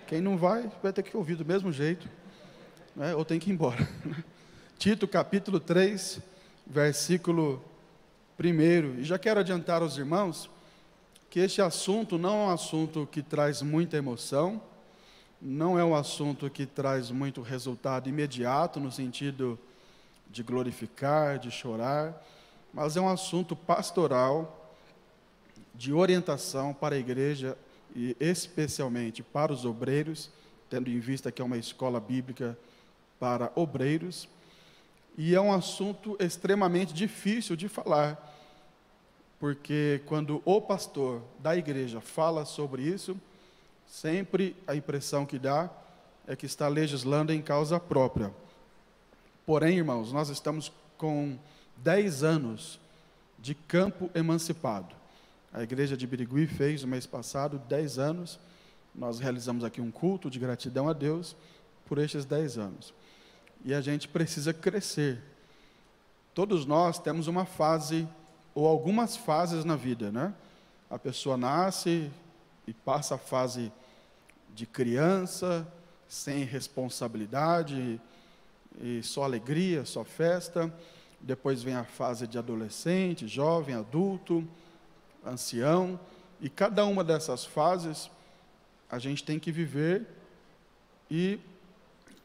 Quem não vai ter que ouvir do mesmo jeito, né? Ou tem que ir embora. Tito, capítulo 3, versículo 1. E já quero adiantar aos irmãos que este assunto não é um assunto que traz muita emoção, não é um assunto que traz muito resultado imediato, no sentido de glorificar, de chorar, mas é um assunto pastoral, de orientação para a igreja e especialmente para os obreiros, tendo em vista que é uma escola bíblica para obreiros, e é um assunto extremamente difícil de falar, porque quando o pastor da igreja fala sobre isso, sempre a impressão que dá é que está legislando em causa própria. Porém, irmãos, nós estamos com 10 anos de campo emancipado. A igreja de Birigui fez no mês passado 10 anos. Nós realizamos aqui um culto de gratidão a Deus por estes 10 anos. E a gente precisa crescer. Todos nós temos uma fase, ou algumas fases na vida, né? A pessoa nasce e passa a fase de criança, sem responsabilidade, e só alegria, só festa. Depois vem a fase de adolescente, jovem, adulto, ancião, e cada uma dessas fases a gente tem que viver e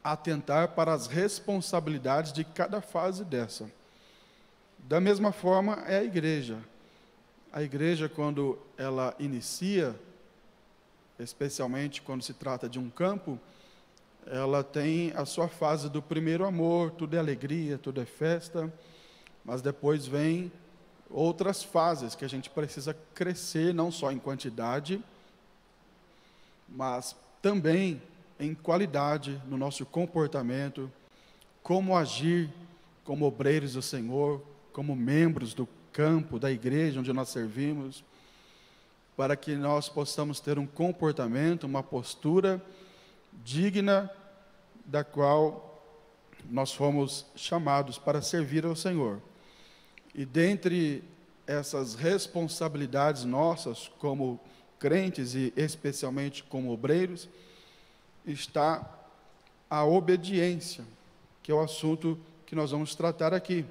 atentar para as responsabilidades de cada fase dessa. Da mesma forma é a igreja. A igreja, quando ela inicia, especialmente quando se trata de um campo, ela tem a sua fase do primeiro amor, tudo é alegria, tudo é festa, mas depois vem outras fases que a gente precisa crescer, não só em quantidade, mas também em qualidade no nosso comportamento, como agir como obreiros do Senhor, como membros do campo, da igreja onde nós servimos, para que nós possamos ter um comportamento, uma postura digna da qual nós fomos chamados para servir ao Senhor. E dentre essas responsabilidades nossas como crentes e especialmente como obreiros, está a obediência, que é o assunto que nós vamos tratar aqui.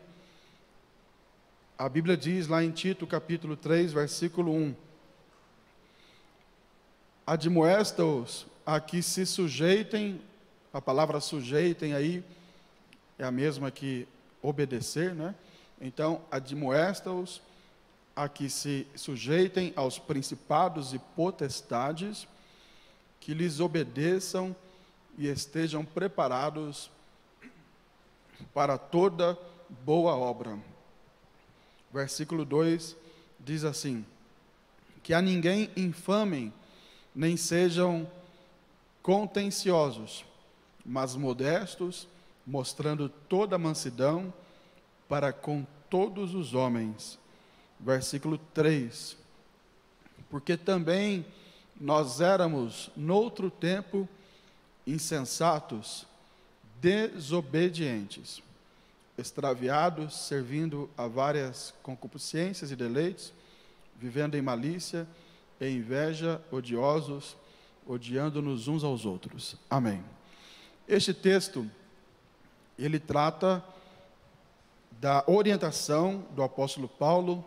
A Bíblia diz lá em Tito, capítulo 3, versículo 1: admoesta-os a que se sujeitem. A palavra sujeitem aí é a mesma que obedecer, né? Então, admoesta-os a que se sujeitem aos principados e potestades, que lhes obedeçam e estejam preparados para toda boa obra. Versículo 2 diz assim: que a ninguém infamem, nem sejam contenciosos, mas modestos, mostrando toda a mansidão para com todos os homens. Versículo 3: porque também nós éramos, noutro tempo, insensatos, desobedientes, extraviados, servindo a várias concupiscências e deleites, vivendo em malícia e inveja, odiosos, odiando-nos uns aos outros. Amém. Este texto, ele trata da orientação do apóstolo Paulo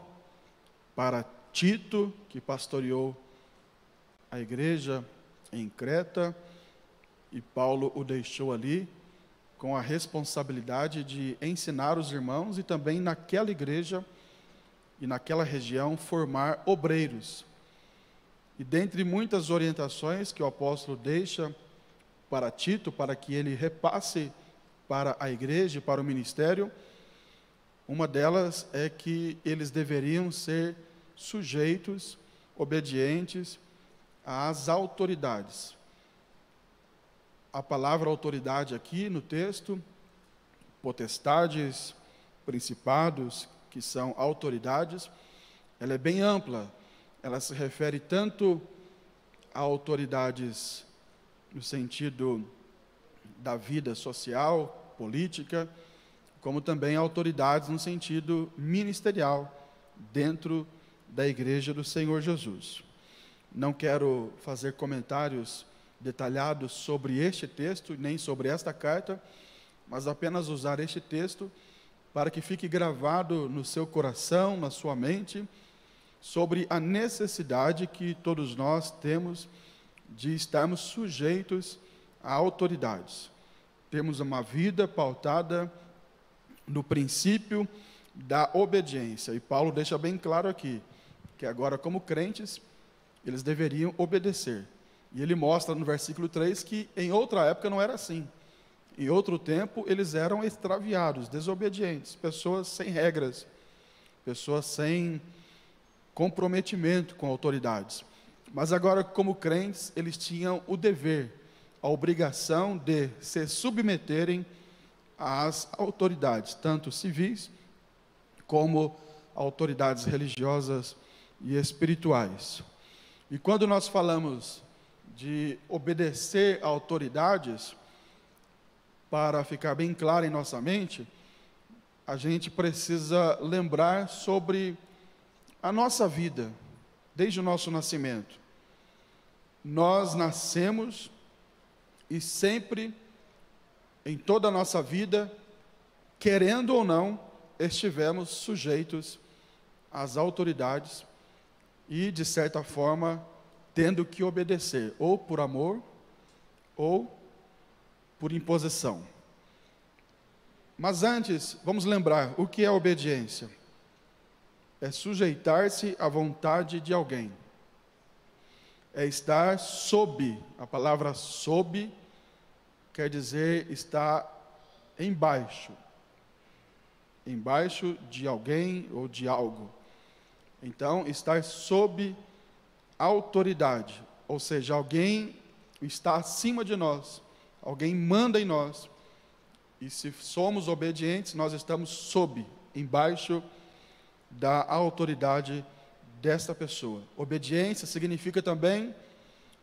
para Tito, que pastoreou a igreja em Creta, e Paulo o deixou ali com a responsabilidade de ensinar os irmãos e também naquela igreja e naquela região formar obreiros. E dentre muitas orientações que o apóstolo deixa para Tito, para que ele repasse para a igreja e para o ministério, uma delas é que eles deveriam ser sujeitos, obedientes às autoridades. A palavra autoridade aqui no texto, potestades, principados, que são autoridades, ela é bem ampla. Ela se refere tanto a autoridades no sentido da vida social, política, como também a autoridades no sentido ministerial, dentro da igreja do Senhor Jesus. Não quero fazer comentários detalhado sobre este texto, nem sobre esta carta, mas apenas usar este texto para que fique gravado no seu coração, na sua mente, sobre a necessidade que todos nós temos de estarmos sujeitos a autoridades. Temos uma vida pautada no princípio da obediência. E Paulo deixa bem claro aqui, que agora, como crentes, eles deveriam obedecer. E ele mostra no versículo 3 que em outra época não era assim. Em outro tempo, eles eram extraviados, desobedientes, pessoas sem regras, pessoas sem comprometimento com autoridades. Mas agora, como crentes, eles tinham o dever, a obrigação de se submeterem às autoridades, tanto civis como autoridades religiosas e espirituais. E quando nós falamos de obedecer a autoridades, para ficar bem claro em nossa mente, a gente precisa lembrar sobre a nossa vida, desde o nosso nascimento. Nós nascemos e sempre, em toda a nossa vida, querendo ou não, estivemos sujeitos às autoridades e, de certa forma, tendo que obedecer, ou por amor, ou por imposição. Mas antes, vamos lembrar, o que é obediência? É sujeitar-se à vontade de alguém. É estar sob, a palavra sob quer dizer estar embaixo de alguém ou de algo. Então, estar sob autoridade, ou seja, alguém está acima de nós, alguém manda em nós, e se somos obedientes, nós estamos sob, embaixo da autoridade desta pessoa. Obediência significa também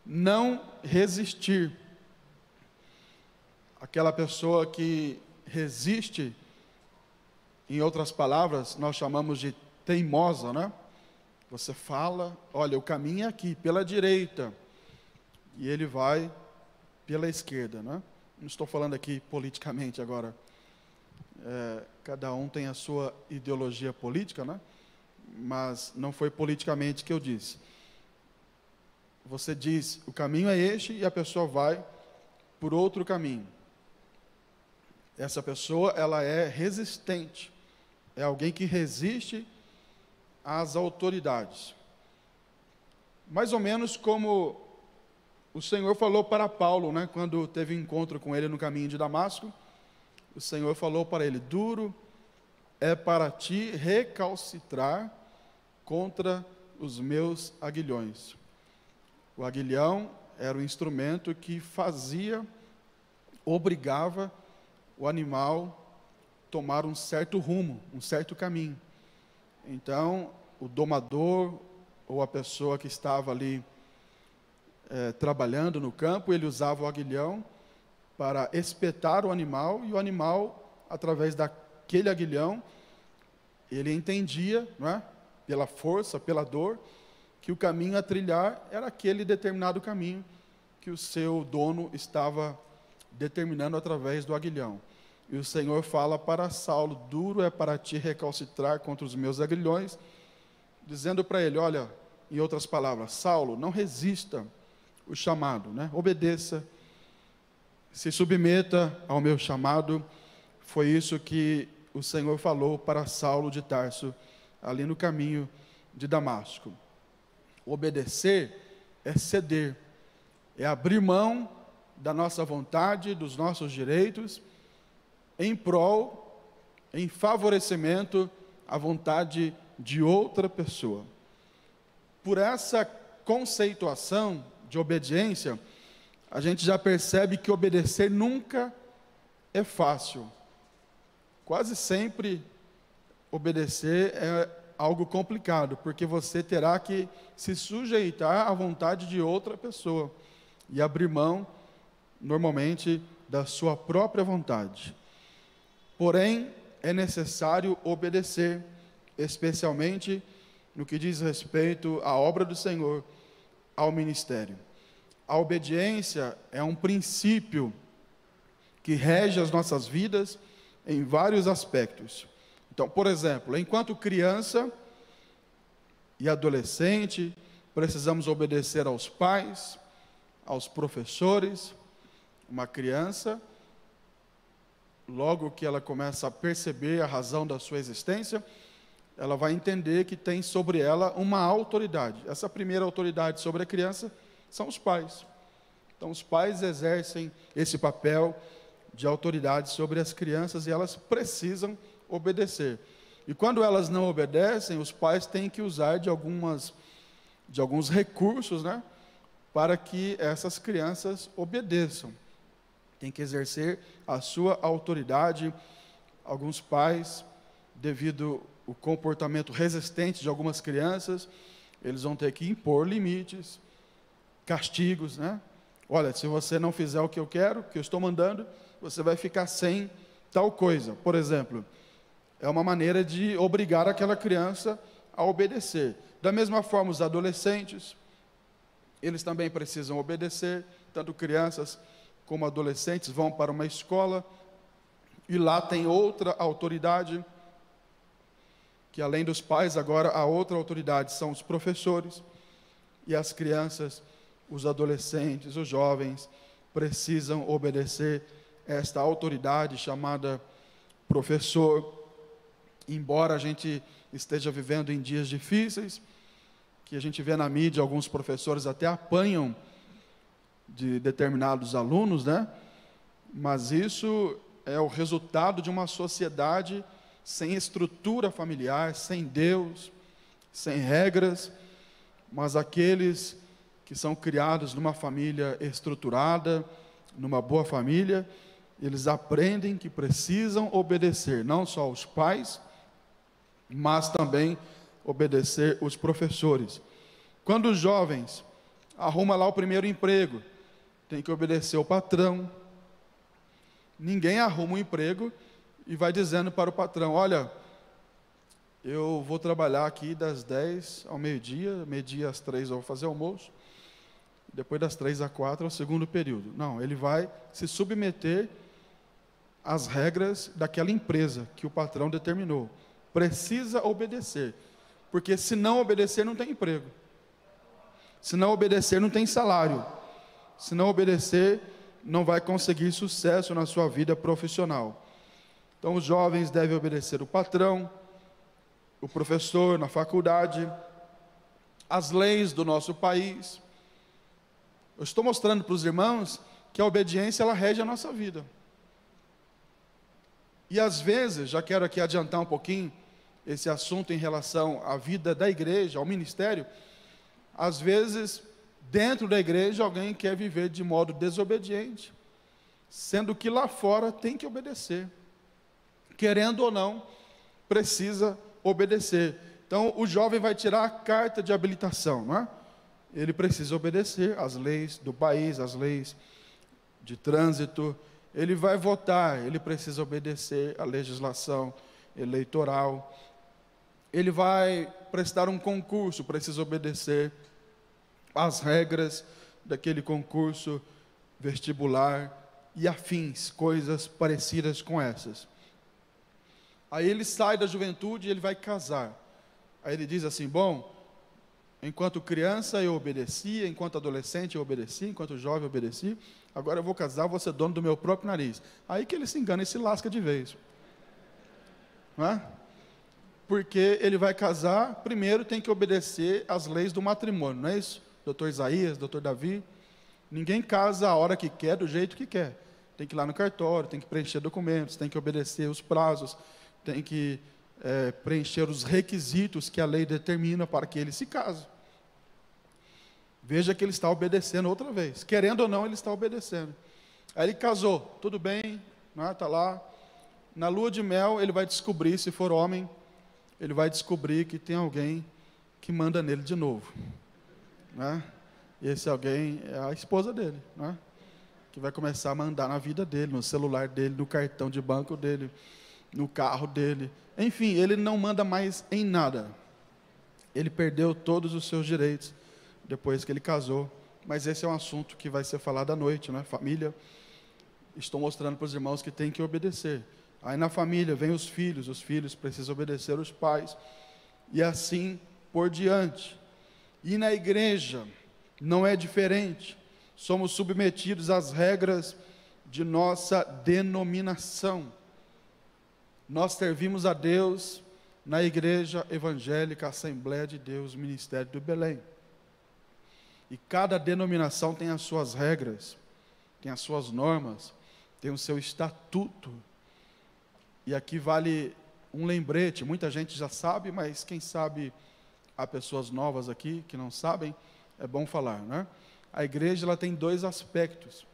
não resistir. Aquela pessoa que resiste, em outras palavras, nós chamamos de teimosa, né? Você fala, olha, o caminho é aqui, pela direita, e ele vai pela esquerda, né? Não estou falando aqui politicamente agora. Cada um tem a sua ideologia política, né? Mas não foi politicamente que eu disse. Você diz, o caminho é este, e a pessoa vai por outro caminho. Essa pessoa, ela é resistente. É alguém que resiste às autoridades. Mais ou menos como o Senhor falou para Paulo, né, quando teve encontro com ele no caminho de Damasco, o Senhor falou para ele, duro é para ti recalcitrar contra os meus aguilhões. O aguilhão era o instrumento que obrigava o animal a tomar um certo rumo, um certo caminho. Então, o domador ou a pessoa que estava ali trabalhando no campo, ele usava o aguilhão para espetar o animal, e o animal, através daquele aguilhão, ele entendia, não é? Pela força, pela dor, que o caminho a trilhar era aquele determinado caminho que o seu dono estava determinando através do aguilhão. E o Senhor fala para Saulo, duro é para ti recalcitrar contra os meus aguilhões, dizendo para ele, olha, em outras palavras, Saulo, não resista o chamado, né? Obedeça, se submeta ao meu chamado. Foi isso que o Senhor falou para Saulo de Tarso, ali no caminho de Damasco. Obedecer é ceder, é abrir mão da nossa vontade, dos nossos direitos, em prol, em favorecimento à vontade de outra pessoa. Por essa conceituação de obediência, a gente já percebe que obedecer nunca é fácil. Quase sempre obedecer é algo complicado, porque você terá que se sujeitar à vontade de outra pessoa e abrir mão, normalmente, da sua própria vontade. Porém, é necessário obedecer, especialmente no que diz respeito à obra do Senhor, ao ministério. A obediência é um princípio que rege as nossas vidas em vários aspectos. Então, por exemplo, enquanto criança e adolescente, precisamos obedecer aos pais, aos professores. Uma criança, logo que ela começa a perceber a razão da sua existência, ela vai entender que tem sobre ela uma autoridade. Essa primeira autoridade sobre a criança são os pais. Então, os pais exercem esse papel de autoridade sobre as crianças e elas precisam obedecer. E quando elas não obedecem, os pais têm que usar de alguns recursos, né, para que essas crianças obedeçam. Tem que exercer a sua autoridade. Alguns pais, devido ao comportamento resistente de algumas crianças, eles vão ter que impor limites, castigos, né? Olha, se você não fizer o que eu quero, o que eu estou mandando, você vai ficar sem tal coisa. Por exemplo, é uma maneira de obrigar aquela criança a obedecer. Da mesma forma, os adolescentes, eles também precisam obedecer, tanto crianças como adolescentes vão para uma escola, e lá tem outra autoridade, que além dos pais, agora a outra autoridade são os professores, e as crianças, os adolescentes, os jovens, precisam obedecer esta autoridade chamada professor. Embora a gente esteja vivendo em dias difíceis, que a gente vê na mídia, alguns professores até apanham de determinados alunos, né? Mas isso é o resultado de uma sociedade sem estrutura familiar, sem Deus, sem regras. Mas aqueles que são criados numa família estruturada, numa boa família, eles aprendem que precisam obedecer não só aos pais, mas também obedecer os professores. Quando os jovens arrumam lá o primeiro emprego, tem que obedecer o patrão. Ninguém arruma um emprego e vai dizendo para o patrão: olha, eu vou trabalhar aqui das 10 ao meio-dia, meio-dia às 3 eu vou fazer almoço, depois das 3 às 4 é o segundo período. Não, ele vai se submeter às regras daquela empresa que o patrão determinou. Precisa obedecer, porque se não obedecer não tem emprego, se não obedecer não tem salário, se não obedecer não vai conseguir sucesso na sua vida profissional. Então os jovens devem obedecer o patrão, o professor na faculdade, as leis do nosso país. Eu estou mostrando para os irmãos que a obediência ela rege a nossa vida. E às vezes, já quero aqui adiantar um pouquinho esse assunto em relação à vida da igreja, ao ministério. Às vezes, dentro da igreja, alguém quer viver de modo desobediente, sendo que lá fora tem que obedecer. Querendo ou não, precisa obedecer. Então, o jovem vai tirar a carta de habilitação, não é? Ele precisa obedecer às leis do país, às leis de trânsito. Ele vai votar, ele precisa obedecer à legislação eleitoral. Ele vai prestar um concurso, precisa obedecer às regras daquele concurso vestibular e afins, coisas parecidas com essas. Aí ele sai da juventude e ele vai casar. Aí ele diz assim: bom, enquanto criança eu obedecia, enquanto adolescente eu obedeci, enquanto jovem eu obedeci, agora eu vou casar, vou ser dono do meu próprio nariz. Aí que ele se engana e se lasca de vez. Não é? Porque ele vai casar, primeiro tem que obedecer às leis do matrimônio, não é isso? Doutor Isaías, doutor Davi. Ninguém casa a hora que quer, do jeito que quer. Tem que ir lá no cartório, tem que preencher documentos, tem que obedecer os prazos, tem que preencher os requisitos que a lei determina para que ele se case. Veja que ele está obedecendo outra vez. Querendo ou não, ele está obedecendo. Aí ele casou, tudo bem, está lá. Na lua de mel, ele vai descobrir, se for homem, ele vai descobrir que tem alguém que manda nele de novo. E esse alguém é a esposa dele, que vai começar a mandar na vida dele, no celular dele, no cartão de banco dele, no carro dele. Enfim, ele não manda mais em nada. Ele perdeu todos os seus direitos depois que ele casou mas esse é um assunto que vai ser falado à noite, né? Família. Estou mostrando para os irmãos que tem que obedecer. Aí na família vem os filhos precisam obedecer os pais, e assim por diante. E na igreja não é diferente. Somos submetidos às regras de nossa denominação. Nós servimos a Deus na Igreja Evangélica Assembleia de Deus, Ministério do Belém. E cada denominação tem as suas regras, tem as suas normas, tem o seu estatuto. E aqui vale um lembrete, muita gente já sabe, mas quem sabe há pessoas novas aqui que não sabem, é bom falar, né? A igreja ela tem dois aspectos.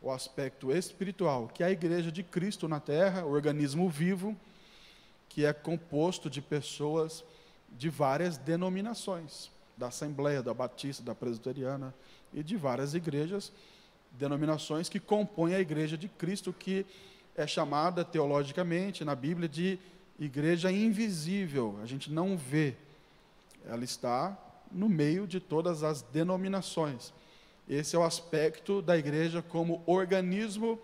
O aspecto espiritual, que é a igreja de Cristo na terra, o organismo vivo, que é composto de pessoas de várias denominações, da Assembleia, da Batista, da Presbiteriana e de várias igrejas, denominações que compõem a igreja de Cristo, que é chamada teologicamente na Bíblia de igreja invisível. A gente não vê, ela está no meio de todas as denominações. Esse é o aspecto da igreja como organismo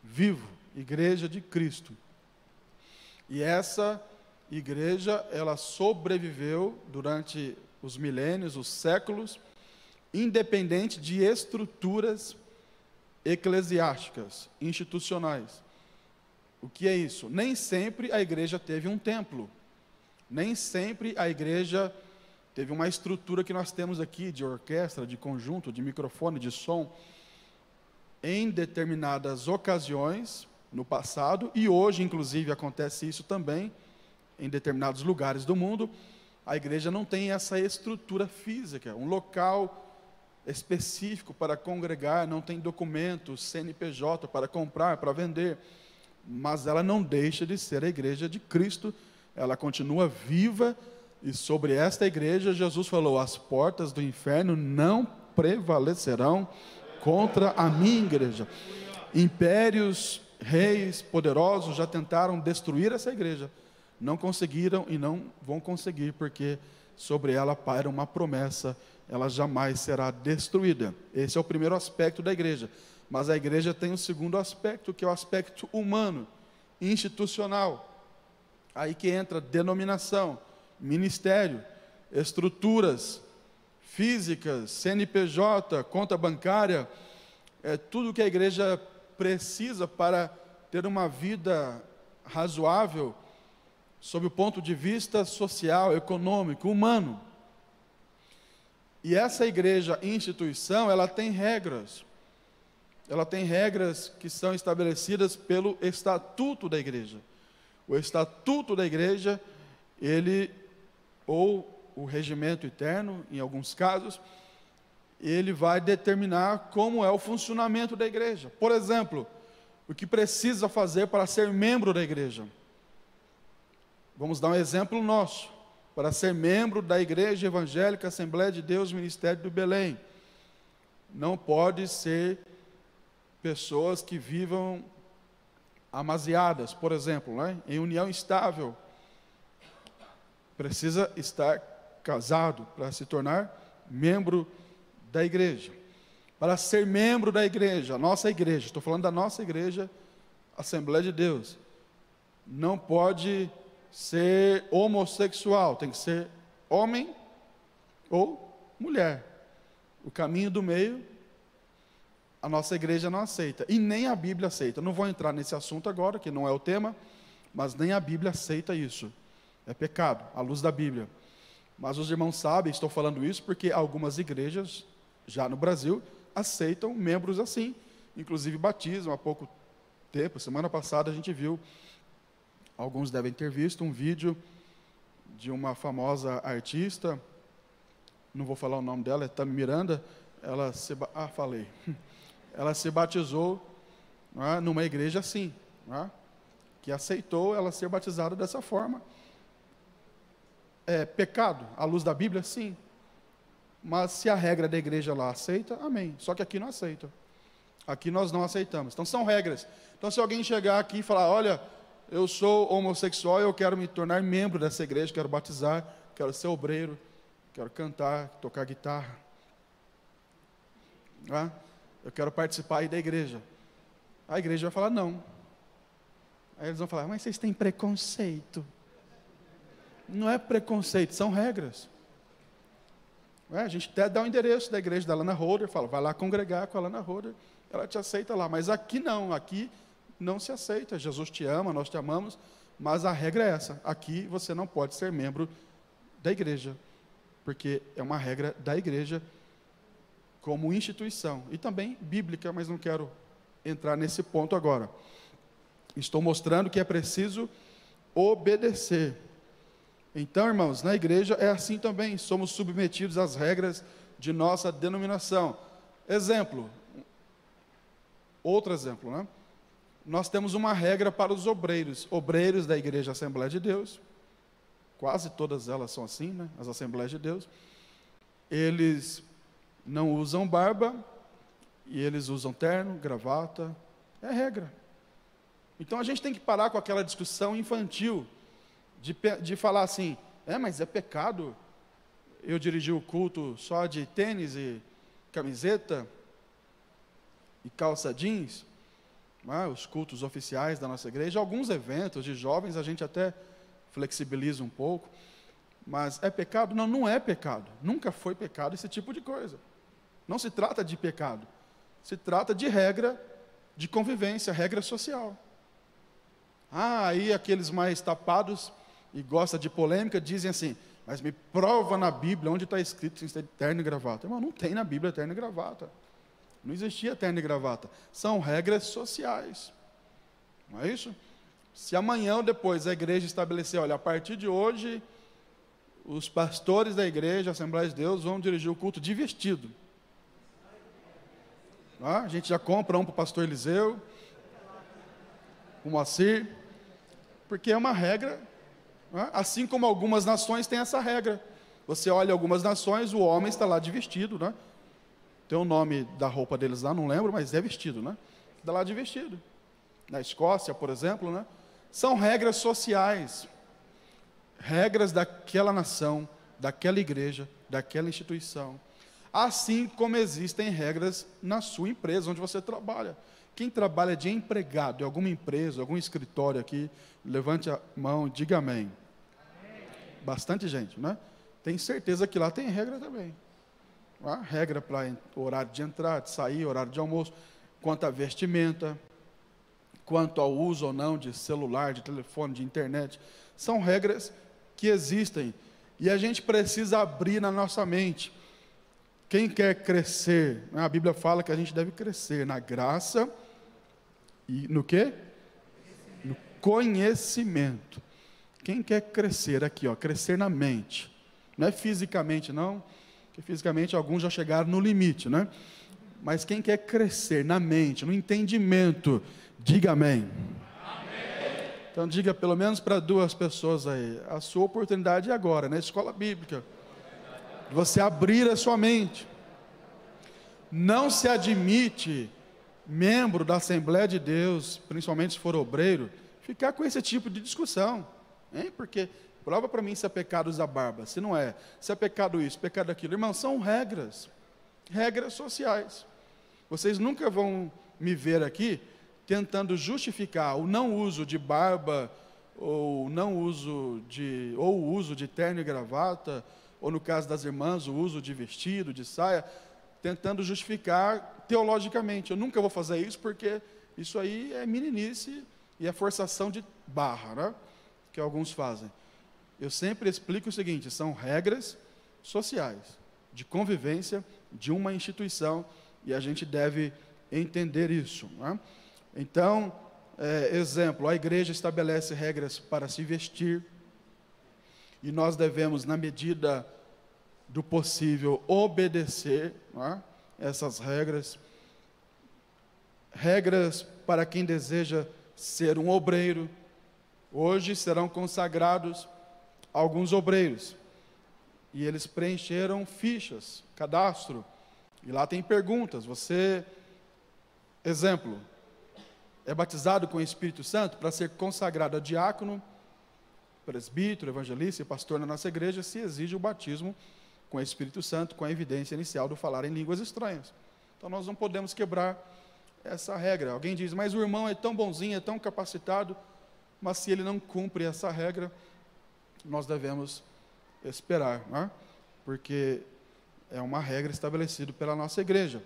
vivo, igreja de Cristo. E essa igreja, ela sobreviveu durante os milênios, os séculos, independente de estruturas eclesiásticas, institucionais. O que é isso? Nem sempre a igreja teve um templo, nem sempre a igreja teve uma estrutura que nós temos aqui, de orquestra, de conjunto, de microfone, de som. Em determinadas ocasiões, no passado, e hoje, inclusive, acontece isso também, em determinados lugares do mundo, a igreja não tem essa estrutura física, um local específico para congregar, não tem documentos, CNPJ para comprar, para vender, mas ela não deixa de ser a igreja de Cristo, ela continua viva, e sobre esta igreja Jesus falou: as portas do inferno não prevalecerão contra a minha igreja. Impérios, reis poderosos já tentaram destruir essa igreja, não conseguiram e não vão conseguir, porque sobre ela paira uma promessa: ela jamais será destruída. Esse é o primeiro aspecto da igreja. Mas a igreja tem o segundo aspecto, que é o aspecto humano, institucional. Aí que entra denominação, ministério, estruturas físicas, CNPJ, conta bancária, tudo que a igreja precisa para ter uma vida razoável, sob o ponto de vista social, econômico, humano. E essa igreja, instituição, ela tem regras que são estabelecidas pelo estatuto da igreja. O estatuto da igreja, ou o regimento interno, em alguns casos, ele vai determinar como é o funcionamento da igreja. Por exemplo, o que precisa fazer para ser membro da igreja. Vamos dar um exemplo nosso. Para ser membro da Igreja Evangélica Assembleia de Deus, Ministério do Belém, não pode ser pessoas que vivam amasiadas, por exemplo, né? Em união estável. Precisa estar casado para se tornar membro da igreja. Para ser membro da igreja, a nossa igreja, estou falando da nossa igreja, Assembleia de Deus, não pode ser homossexual, tem que ser homem ou mulher. O caminho do meio, a nossa igreja não aceita, e nem a Bíblia aceita. Não vou entrar nesse assunto agora, que não é o tema, mas nem a Bíblia aceita isso. É pecado, à luz da Bíblia. Mas os irmãos sabem, estou falando isso porque algumas igrejas, já no Brasil, aceitam membros assim, inclusive batismo. Há pouco tempo, semana passada, a gente viu, alguns devem ter visto, um vídeo de uma famosa artista, não vou falar o nome dela, é Tami Miranda, ela se batizou, não é, numa igreja assim, não é, que aceitou ela ser batizada dessa forma. É pecado, à luz da Bíblia, sim. Mas se a regra da igreja lá aceita, amém. Só que aqui não aceita. Aqui nós não aceitamos. Então são regras. Então se alguém chegar aqui e falar: olha, eu sou homossexual, eu quero me tornar membro dessa igreja, quero batizar, quero ser obreiro, quero cantar, tocar guitarra. Ah, eu quero participar aí da igreja. A igreja vai falar não. Aí eles vão falar, mas vocês têm preconceito. Não é preconceito, são regras. A gente até dá o endereço da igreja da Lana Holder, fala, vai lá congregar com a Lana Holder, ela te aceita lá. Mas aqui não se aceita. Jesus te ama, nós te amamos, mas a regra é essa. Aqui você não pode ser membro da igreja, porque é uma regra da igreja como instituição, e também bíblica, mas não quero entrar nesse ponto agora. Estou mostrando que é preciso obedecer. Então, irmãos, na igreja é assim também, somos submetidos às regras de nossa denominação. Outro exemplo, né? Nós temos uma regra para os obreiros da Igreja Assembleia de Deus, quase todas elas são assim, né? As Assembleias de Deus, eles não usam barba, e eles usam terno, gravata, é regra. Então a gente tem que parar com aquela discussão infantil, de falar assim, mas é pecado eu dirigir o culto só de tênis e camiseta e calça jeans, os cultos oficiais da nossa igreja. Alguns eventos de jovens a gente até flexibiliza um pouco, mas é pecado? Não, não é pecado, nunca foi pecado esse tipo de coisa. Não se trata de pecado, se trata de regra de convivência, regra social. Aí aqueles mais tapados e gostam de polêmica dizem assim, mas me prova na Bíblia onde está escrito terno e gravata. Irmão, não tem na Bíblia terno e gravata. Não existia terno e gravata. São regras sociais. Não é isso? Se amanhã ou depois a igreja estabelecer, olha, a partir de hoje, os pastores da igreja, Assembleia de Deus, vão dirigir o culto de vestido. A gente já compra um para o pastor Eliseu, o Moacir, porque é uma regra, assim como algumas nações têm essa regra. Você olha algumas nações, o homem está lá de vestido, né? Tem o nome da roupa deles lá, não lembro, mas é vestido, né? Está lá de vestido. Na Escócia, por exemplo, né? São regras sociais, regras daquela nação, daquela igreja, daquela instituição. Assim como existem regras na sua empresa, onde você trabalha. Quem trabalha de empregado em alguma empresa, algum escritório aqui, levante a mão e diga amém. Amém. Bastante gente, né? Tem certeza que lá tem regra também. Regra para horário de entrar, de sair, horário de almoço, quanto à vestimenta, quanto ao uso ou não de celular, de telefone, de internet. São regras que existem e a gente precisa abrir na nossa mente. Quem quer crescer, a Bíblia fala que a gente deve crescer na graça e no quê? No conhecimento. Quem quer crescer aqui, crescer na mente, não é fisicamente não, porque fisicamente alguns já chegaram no limite, né? Mas quem quer crescer na mente, no entendimento, diga amém. Amém. Então diga pelo menos para 2 pessoas aí, a sua oportunidade é agora, na escola bíblica. Você abrir a sua mente. Não se admite membro da Assembleia de Deus, principalmente se for obreiro, ficar com esse tipo de discussão, hein? Porque prova para mim se é pecado usar barba, se não é, se é pecado isso, pecado aquilo. Irmão, são regras sociais. Vocês nunca vão me ver aqui tentando justificar o não uso de barba, ou o uso de terno e gravata, ou no caso das irmãs, o uso de vestido, de saia, tentando justificar teologicamente. Eu nunca vou fazer isso porque isso aí é meninice e é forçação de barra, né? Que alguns fazem. Eu sempre explico o seguinte, são regras sociais, de convivência de uma instituição, e a gente deve entender isso, né? Então, exemplo, a igreja estabelece regras para se vestir, e nós devemos, na medida do possível, obedecer, né, essas regras. Regras para quem deseja ser um obreiro. Hoje serão consagrados alguns obreiros, e eles preencheram fichas, cadastro, e lá tem perguntas. Você, exemplo, é batizado com o Espírito Santo? Para ser consagrado a diácono, presbítero, evangelista e pastor na nossa igreja, se exige o batismo com o Espírito Santo, com a evidência inicial do falar em línguas estranhas. Então nós não podemos quebrar essa regra. Alguém diz, mas o irmão é tão bonzinho, é tão capacitado, mas se ele não cumpre essa regra, nós devemos esperar, né? Porque é uma regra estabelecida pela nossa igreja.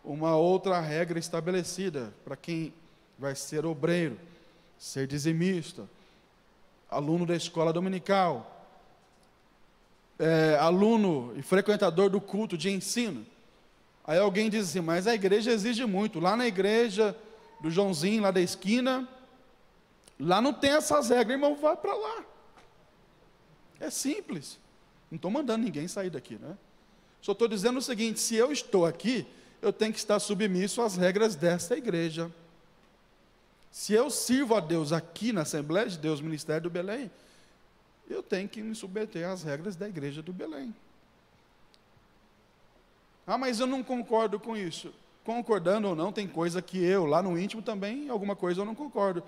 Uma outra regra estabelecida para quem vai ser obreiro, ser dizimista, aluno da escola dominical, aluno e frequentador do culto de ensino. Aí alguém diz assim, mas a igreja exige muito. Lá na igreja do Joãozinho, lá da esquina, lá não tem essas regras, irmão, vai para lá. É simples. Não estou mandando ninguém sair daqui, né? Só estou dizendo o seguinte, se eu estou aqui, eu tenho que estar submisso às regras desta igreja. Se eu sirvo a Deus aqui na Assembleia de Deus, Ministério do Belém, eu tenho que me submeter às regras da igreja do Belém. Ah, mas eu não concordo com isso. Concordando ou não, tem coisa que eu, lá no íntimo também, alguma coisa eu não concordo.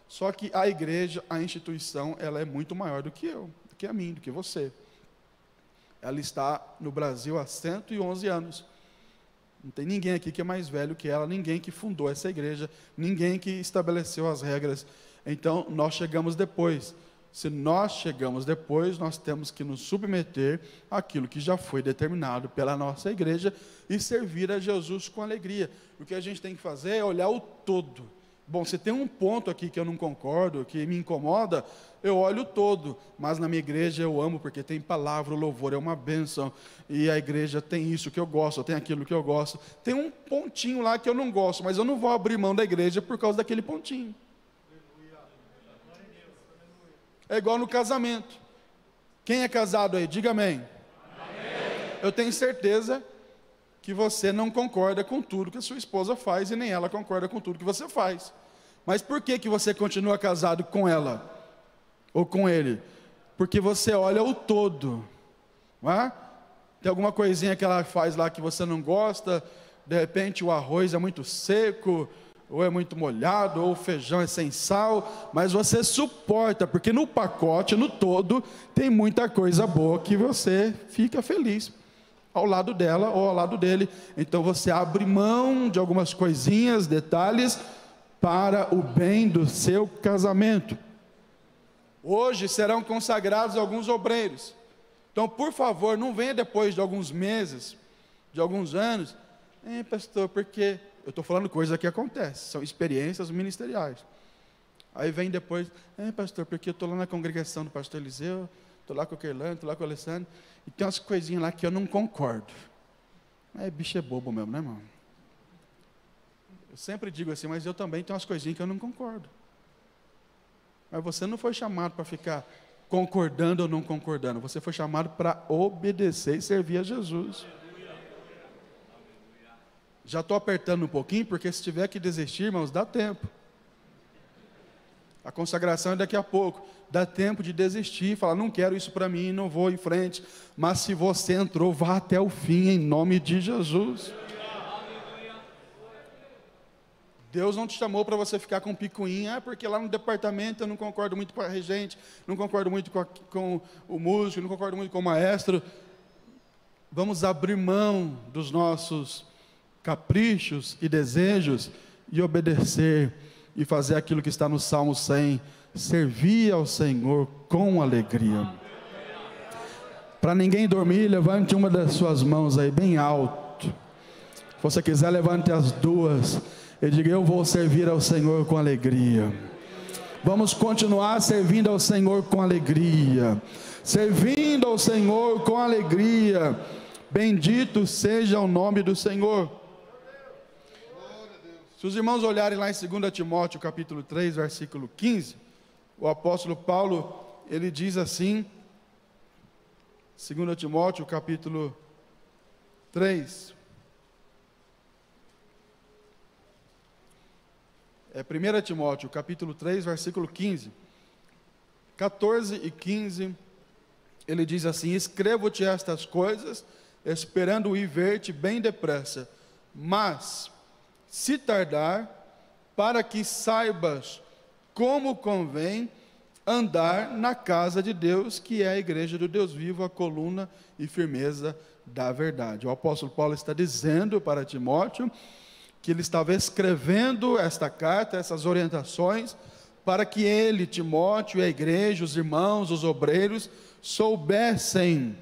Só que a igreja, a instituição, ela é muito maior do que eu, do que a mim, do que você. Ela está no Brasil há 111 anos. Não tem ninguém aqui que é mais velho que ela, ninguém que fundou essa igreja, ninguém que estabeleceu as regras. Então, nós chegamos depois. Se nós chegamos depois, nós temos que nos submeter àquilo que já foi determinado pela nossa igreja e servir a Jesus com alegria. O que a gente tem que fazer é olhar o todo. Bom, se tem um ponto aqui que eu não concordo, que me incomoda, eu olho o todo, mas na minha igreja eu amo, porque tem palavra, o louvor é uma bênção, e a igreja tem isso que eu gosto, tem aquilo que eu gosto. Tem um pontinho lá que eu não gosto, mas eu não vou abrir mão da igreja por causa daquele pontinho. É igual no casamento. Quem é casado aí? Diga amém. Amém. Eu tenho certeza que você não concorda com tudo que a sua esposa faz e nem ela concorda com tudo que você faz. Mas por que você continua casado com ela ou com ele? Porque você olha o todo, não é? Tem alguma coisinha que ela faz lá que você não gosta, de repente o arroz é muito seco, ou é muito molhado, ou o feijão é sem sal, mas você suporta, porque no pacote, no todo, tem muita coisa boa que você fica feliz ao lado dela ou ao lado dele. Então você abre mão de algumas coisinhas, detalhes, para o bem do seu casamento. Hoje serão consagrados alguns obreiros. Então, por favor, não venha depois de alguns meses, de alguns anos, pastor, porque eu estou falando coisa que acontece, são experiências ministeriais. Aí vem depois, pastor, porque eu estou lá na congregação do pastor Eliseu, estou lá com o Kerlano, estou lá com o Alessandro, e tem umas coisinhas lá que eu não concordo. Bicho é bobo mesmo, né, irmão? Eu sempre digo assim, mas eu também tenho umas coisinhas que eu não concordo. Mas você não foi chamado para ficar concordando ou não concordando, você foi chamado para obedecer e servir a Jesus. Já estou apertando um pouquinho, porque se tiver que desistir, irmãos, dá tempo. A consagração é daqui a pouco. Dá tempo de desistir, falar, não quero isso para mim, não vou em frente. Mas se você entrou, vá até o fim, em nome de Jesus. Deus não te chamou para você ficar com picuinha, porque lá no departamento eu não concordo muito com a regente, não concordo muito com o músico, não concordo muito com o maestro. Vamos abrir mão dos nossos caprichos e desejos e obedecer e fazer aquilo que está no Salmo 100, servir ao Senhor com alegria. Para ninguém dormir, levante uma das suas mãos aí bem alto. Se você quiser, levante as duas e diga, eu vou servir ao Senhor com alegria. Vamos continuar servindo ao Senhor com alegria, servindo ao Senhor com alegria. Bendito seja o nome do Senhor. Se os irmãos olharem lá em 2 Timóteo, capítulo 3, versículo 15, o apóstolo Paulo, ele diz assim, 2 Timóteo, capítulo 3, 1 Timóteo, capítulo 3, versículo 15, 14 e 15, ele diz assim, escrevo-te estas coisas, esperando ir ver-te bem depressa, mas se tardar, para que saibas como convém andar na casa de Deus, que é a igreja do Deus vivo, a coluna e firmeza da verdade. O apóstolo Paulo está dizendo para Timóteo que ele estava escrevendo esta carta, essas orientações, para que ele, Timóteo, e a igreja, os irmãos, os obreiros, soubessem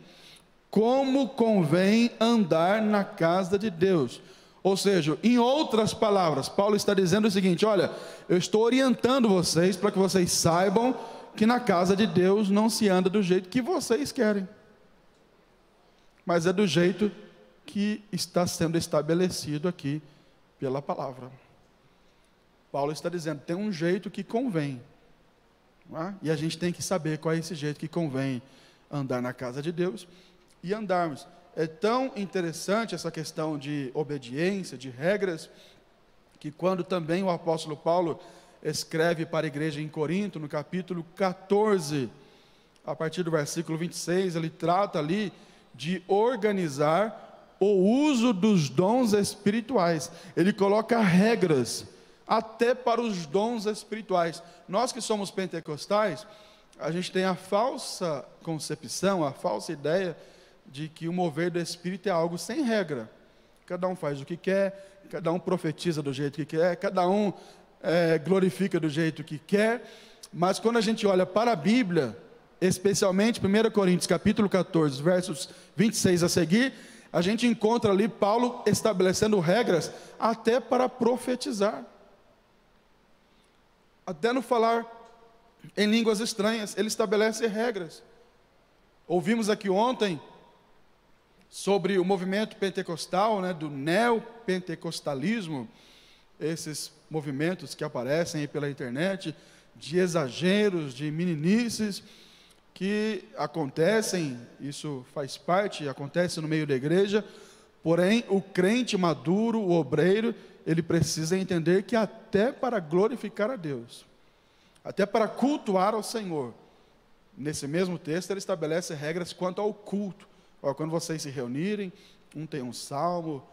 como convém andar na casa de Deus. Ou seja, em outras palavras, Paulo está dizendo o seguinte: olha, eu estou orientando vocês para que vocês saibam que na casa de Deus não se anda do jeito que vocês querem, mas é do jeito que está sendo estabelecido aqui pela palavra. Paulo está dizendo, tem um jeito que convém, não é? E a gente tem que saber qual é esse jeito que convém andar na casa de Deus e andarmos. É tão interessante essa questão de obediência, de regras, que quando também o apóstolo Paulo escreve para a igreja em Corinto, no capítulo 14, a partir do versículo 26, ele trata ali de organizar o uso dos dons espirituais. Ele coloca regras até para os dons espirituais. Nós que somos pentecostais, a gente tem a falsa concepção, a falsa ideia de que o mover do Espírito é algo sem regra. Cada um faz o que quer, cada um profetiza do jeito que quer, cada um glorifica do jeito que quer. Mas quando a gente olha para a Bíblia, especialmente 1 Coríntios capítulo 14, versos 26 a seguir, a gente encontra ali Paulo estabelecendo regras até para profetizar. Até no falar em línguas estranhas, ele estabelece regras. Ouvimos aqui ontem sobre o movimento pentecostal, do neopentecostalismo, esses movimentos que aparecem aí pela internet, de exageros, de meninices, que acontecem, isso faz parte, acontece no meio da igreja, porém o crente maduro, o obreiro, ele precisa entender que até para glorificar a Deus, até para cultuar ao Senhor, nesse mesmo texto ele estabelece regras quanto ao culto. Quando vocês se reunirem, um tem um salmo,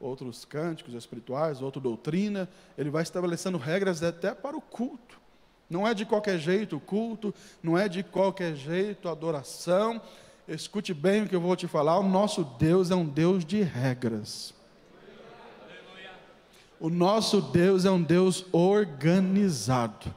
outros cânticos espirituais, outro doutrina, ele vai estabelecendo regras até para o culto. Não é de qualquer jeito o culto, não é de qualquer jeito a adoração. Escute bem o que eu vou te falar, o nosso Deus é um Deus de regras. O nosso Deus é um Deus organizado.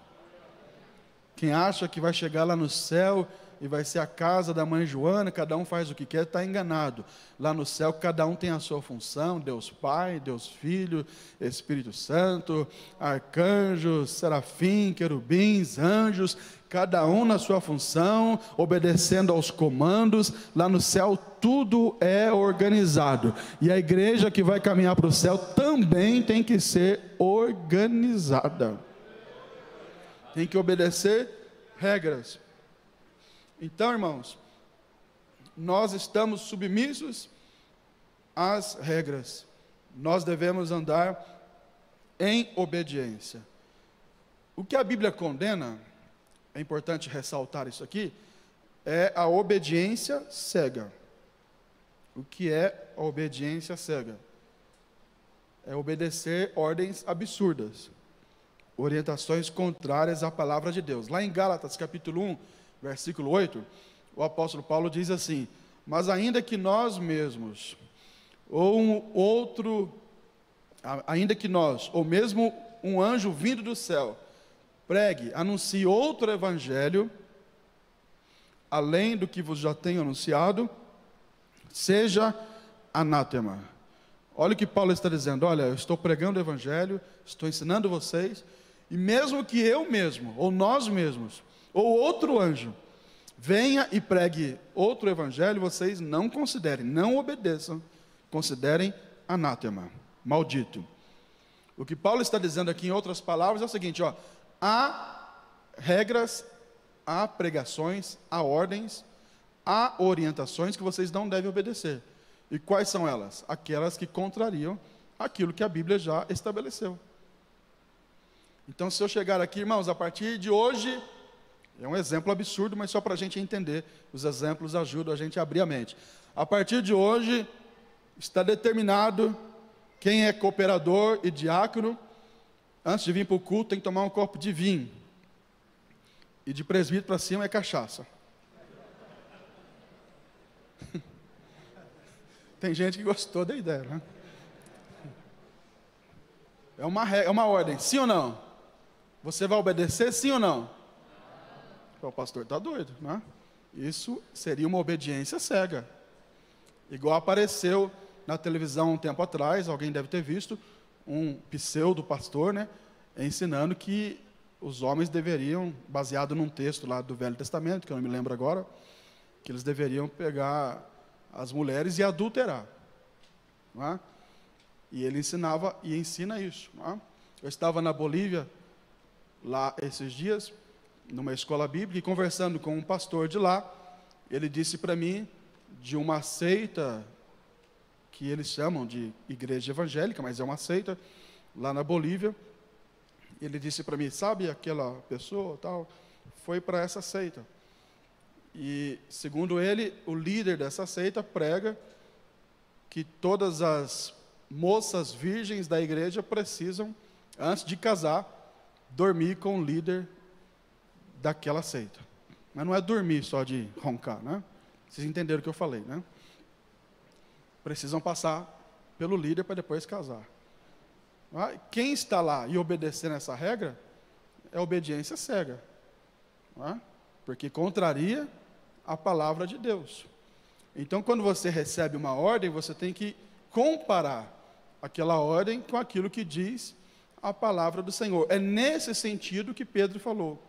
Quem acha que vai chegar lá no céu e vai ser a casa da mãe Joana, cada um faz o que quer, está enganado. Lá no céu, cada um tem a sua função, Deus Pai, Deus Filho, Espírito Santo, arcanjos, serafim, querubins, anjos, cada um na sua função, obedecendo aos comandos. Lá no céu, tudo é organizado. E a igreja que vai caminhar para o céu também tem que ser organizada. Tem que obedecer regras. Então, irmãos, nós estamos submissos às regras. Nós devemos andar em obediência. O que a Bíblia condena, é importante ressaltar isso aqui, é a obediência cega. O que é a obediência cega? É obedecer ordens absurdas, orientações contrárias à palavra de Deus. Lá em Gálatas capítulo 1, versículo 8, o apóstolo Paulo diz assim: mas ainda que nós mesmos, ou mesmo um anjo vindo do céu, pregue, anuncie outro evangelho, além do que vos já tenho anunciado, seja anátema. Olha o que Paulo está dizendo: olha, eu estou pregando o evangelho, estou ensinando vocês, e mesmo que eu mesmo, ou nós mesmos, ou outro anjo, venha e pregue outro evangelho, vocês não considerem, não obedeçam, considerem anátema, maldito. O que Paulo está dizendo aqui, em outras palavras, é o seguinte: há regras, há pregações, há ordens, há orientações que vocês não devem obedecer. E quais são elas? Aquelas que contrariam aquilo que a Bíblia já estabeleceu. Então, se eu chegar aqui, irmãos, a partir de hoje, é um exemplo absurdo, mas só para a gente entender, os exemplos ajudam a gente a abrir a mente. A partir de hoje, está determinado, quem é cooperador e diácono, antes de vir para o culto, tem que tomar um copo de vinho. E de presbítero para cima é cachaça. Tem gente que gostou da ideia, né? É uma ordem, sim ou não? Você vai obedecer, sim ou não? O pastor está doido, né? Isso seria uma obediência cega. Igual apareceu na televisão um tempo atrás, alguém deve ter visto, um pseudo pastor, né? Ensinando que os homens deveriam, baseado num texto lá do Velho Testamento, que eu não me lembro agora, que eles deveriam pegar as mulheres e adulterar. Não é? E ele ensinava e ensina isso. Não é? Eu estava na Bolívia, lá esses dias, numa escola bíblica, e conversando com um pastor de lá, ele disse para mim de uma seita, que eles chamam de igreja evangélica, mas é uma seita, lá na Bolívia. Ele disse para mim, sabe aquela pessoa, tal, foi para essa seita. E, segundo ele, o líder dessa seita prega que todas as moças virgens da igreja precisam, antes de casar, dormir com o líder daquela seita. Mas não é dormir só de roncar, né? Vocês entenderam o que eu falei, né? Precisam passar pelo líder para depois casar. Quem está lá e obedecer nessa regra é obediência cega, não é? Porque contraria a palavra de Deus. Então, quando você recebe uma ordem, você tem que comparar aquela ordem com aquilo que diz a palavra do Senhor. É nesse sentido que Pedro falou,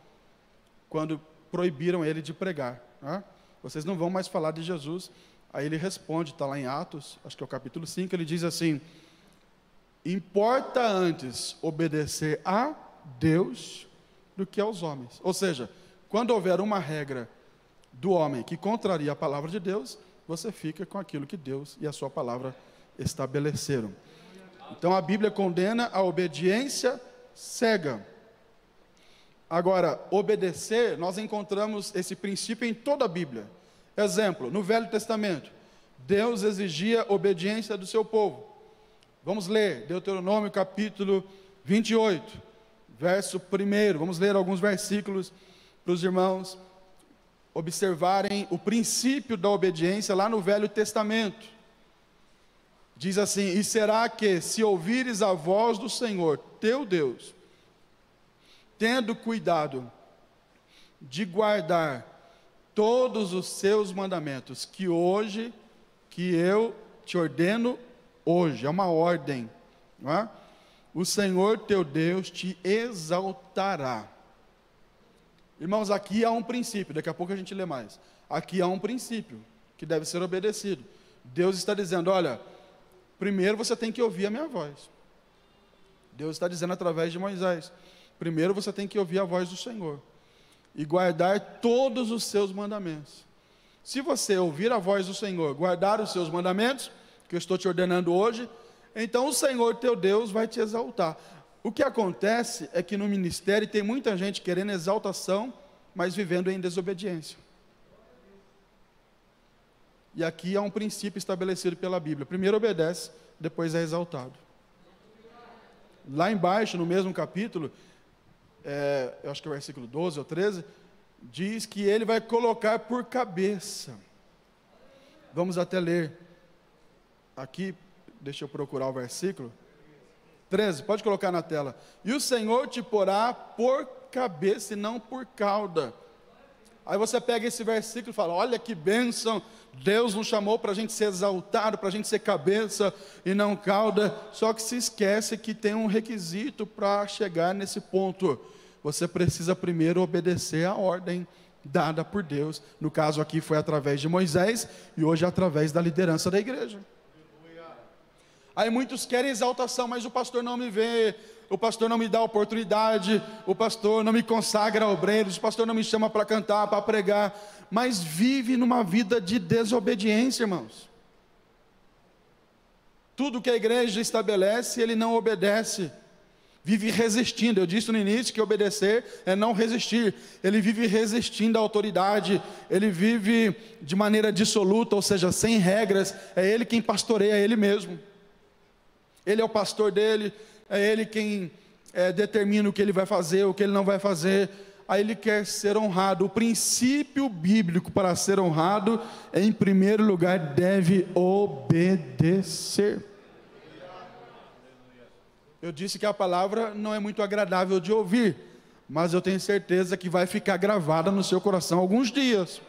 quando proibiram ele de pregar, né? Vocês não vão mais falar de Jesus. Aí ele responde, está lá em Atos, acho que é o capítulo 5, ele diz assim, importa antes obedecer a Deus do que aos homens. Ou seja, quando houver uma regra do homem que contraria a palavra de Deus, você fica com aquilo que Deus e a sua palavra estabeleceram. Então a Bíblia condena a obediência cega. Agora, obedecer, nós encontramos esse princípio em toda a Bíblia. Exemplo, no Velho Testamento, Deus exigia obediência do seu povo. Vamos ler Deuteronômio capítulo 28, verso 1. Vamos ler alguns versículos para os irmãos observarem o princípio da obediência lá no Velho Testamento. Diz assim, e será que se ouvires a voz do Senhor, teu Deus, tendo cuidado de guardar todos os seus mandamentos, que eu te ordeno hoje, é uma ordem, não é? O Senhor teu Deus te exaltará. Irmãos, aqui há um princípio, daqui a pouco a gente lê mais. Aqui há um princípio que deve ser obedecido. Deus está dizendo, olha, primeiro você tem que ouvir a minha voz. Deus está dizendo através de Moisés, primeiro você tem que ouvir a voz do Senhor e guardar todos os seus mandamentos. Se você ouvir a voz do Senhor, guardar os seus mandamentos, que eu estou te ordenando hoje, então o Senhor teu Deus vai te exaltar. O que acontece é que no ministério tem muita gente querendo exaltação, mas vivendo em desobediência. E aqui há um princípio estabelecido pela Bíblia. Primeiro obedece, depois é exaltado. Lá embaixo, no mesmo capítulo, eu acho que é o versículo 12 ou 13, diz que ele vai colocar por cabeça. Vamos até ler. Aqui, deixa eu procurar o versículo. 13, pode colocar na tela. E o Senhor te porá por cabeça e não por cauda. Aí você pega esse versículo e fala, olha que bênção, Deus nos chamou para a gente ser exaltado, para a gente ser cabeça e não cauda. Só que se esquece que tem um requisito para chegar nesse ponto. Você precisa primeiro obedecer a ordem dada por Deus. No caso aqui foi através de Moisés e hoje é através da liderança da igreja. Aí muitos querem exaltação, mas o pastor não me vê, o pastor não me dá oportunidade, o pastor não me consagra a obreiros, o pastor não me chama para cantar, para pregar, mas vive numa vida de desobediência, irmãos. Tudo que a igreja estabelece, ele não obedece, vive resistindo. Eu disse no início que obedecer é não resistir, ele vive resistindo à autoridade, ele vive de maneira dissoluta, ou seja, sem regras, é ele quem pastoreia ele mesmo. Ele é o pastor dele, é ele quem determina o que ele vai fazer, o que ele não vai fazer. aí ele quer ser honrado. O princípio bíblico para ser honrado, em primeiro lugar, deve obedecer. Eu disse que a palavra não é muito agradável de ouvir, mas eu tenho certeza que vai ficar gravada no seu coração alguns dias.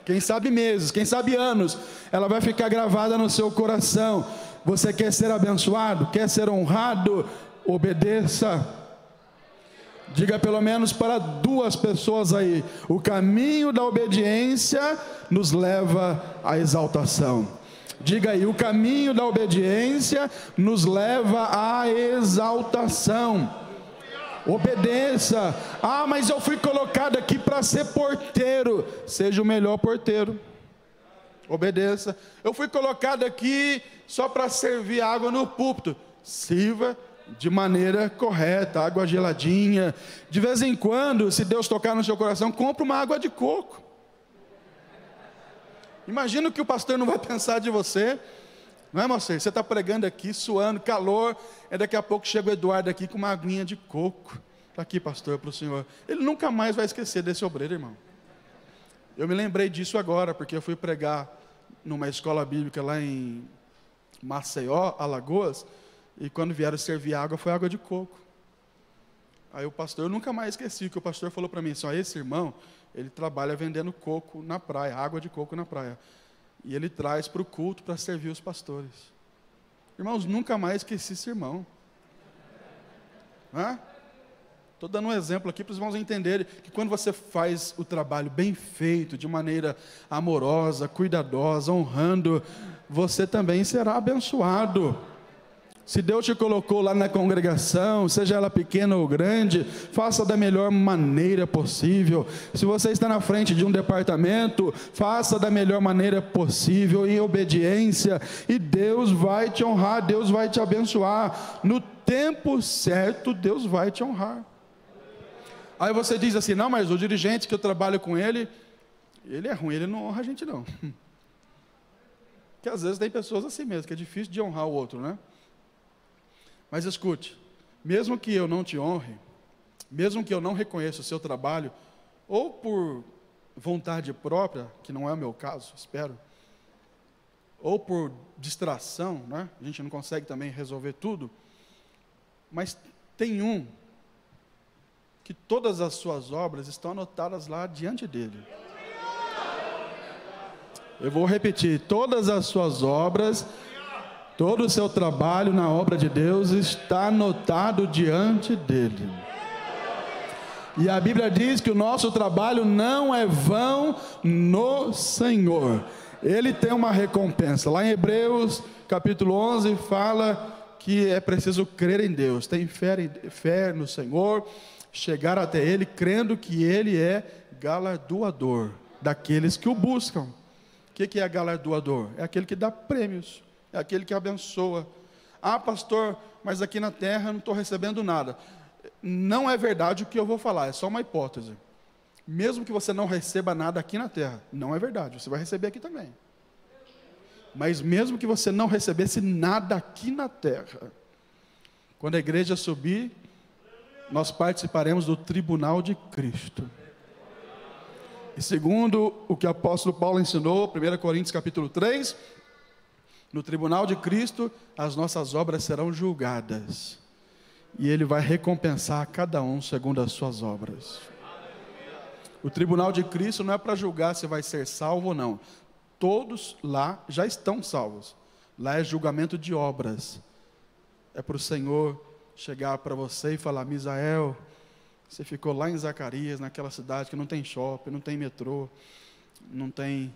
Quem sabe meses, quem sabe anos, ela vai ficar gravada no seu coração. Você quer ser abençoado? Quer ser honrado? Obedeça. Diga pelo menos para 2 pessoas aí: o caminho da obediência nos leva à exaltação. Diga aí: o caminho da obediência nos leva à exaltação. Obedeça. Ah, mas eu fui colocado aqui para ser porteiro. Seja o melhor porteiro. Obedeça. Eu fui colocado aqui só para servir água no púlpito. Sirva de maneira correta, água geladinha. De vez em quando, se Deus tocar no seu coração, compre uma água de coco. Imagina o que o pastor não vai pensar de você. Não é, moça? Você está pregando aqui, suando, calor, e daqui a pouco chega o Eduardo aqui com uma aguinha de coco. Está aqui, pastor, para o senhor. Ele nunca mais vai esquecer desse obreiro, irmão. Eu me lembrei disso agora, porque eu fui pregar numa escola bíblica lá em Maceió, Alagoas, e quando vieram servir água, foi água de coco. Aí o pastor, eu nunca mais esqueci, que o pastor falou para mim assim: ó, esse irmão, ele trabalha vendendo coco na praia, água de coco na praia. E ele traz para o culto para servir os pastores. Irmãos, nunca mais esqueci esse irmão. Estou dando um exemplo aqui para os irmãos entenderem que quando você faz o trabalho bem feito, de maneira amorosa, cuidadosa, honrando, você também será abençoado. Se Deus te colocou lá na congregação, seja ela pequena ou grande, faça da melhor maneira possível. Se você está na frente de um departamento, faça da melhor maneira possível, em obediência, e Deus vai te honrar, Deus vai te abençoar. No tempo certo, Deus vai te honrar. Aí você diz assim: não, mas o dirigente que eu trabalho com ele é ruim, ele não honra a gente não. Porque às vezes tem pessoas assim mesmo, que é difícil de honrar o outro, né? Mas escute, mesmo que eu não te honre, mesmo que eu não reconheça o seu trabalho, ou por vontade própria, que não é o meu caso, espero, ou por distração, né? A gente não consegue também resolver tudo, mas tem um que todas as suas obras estão anotadas lá diante dele. Eu vou repetir: todas as suas obras, todo o seu trabalho na obra de Deus está anotado diante dele. E a Bíblia diz que o nosso trabalho não é vão no Senhor. Ele tem uma recompensa. Lá em Hebreus, capítulo 11, fala que é preciso crer em Deus. Tem fé no Senhor, chegar até Ele, crendo que Ele é galardoador daqueles que o buscam. O que é galardoador? É aquele que dá prêmios. É aquele que abençoa. Ah, pastor, mas aqui na terra eu não estou recebendo nada. Não é verdade o que eu vou falar, é só uma hipótese. Mesmo que você não receba nada aqui na terra, não é verdade, você vai receber aqui também. Mas mesmo que você não recebesse nada aqui na terra, quando a igreja subir, nós participaremos do tribunal de Cristo. E segundo o que o apóstolo Paulo ensinou, 1 Coríntios capítulo 3, no tribunal de Cristo, as nossas obras serão julgadas. E Ele vai recompensar cada um segundo as suas obras. O tribunal de Cristo não é para julgar se vai ser salvo ou não. Todos lá já estão salvos. Lá é julgamento de obras. É para o Senhor chegar para você e falar: Misael, você ficou lá em Zacarias, naquela cidade que não tem shopping, não tem metrô, não tem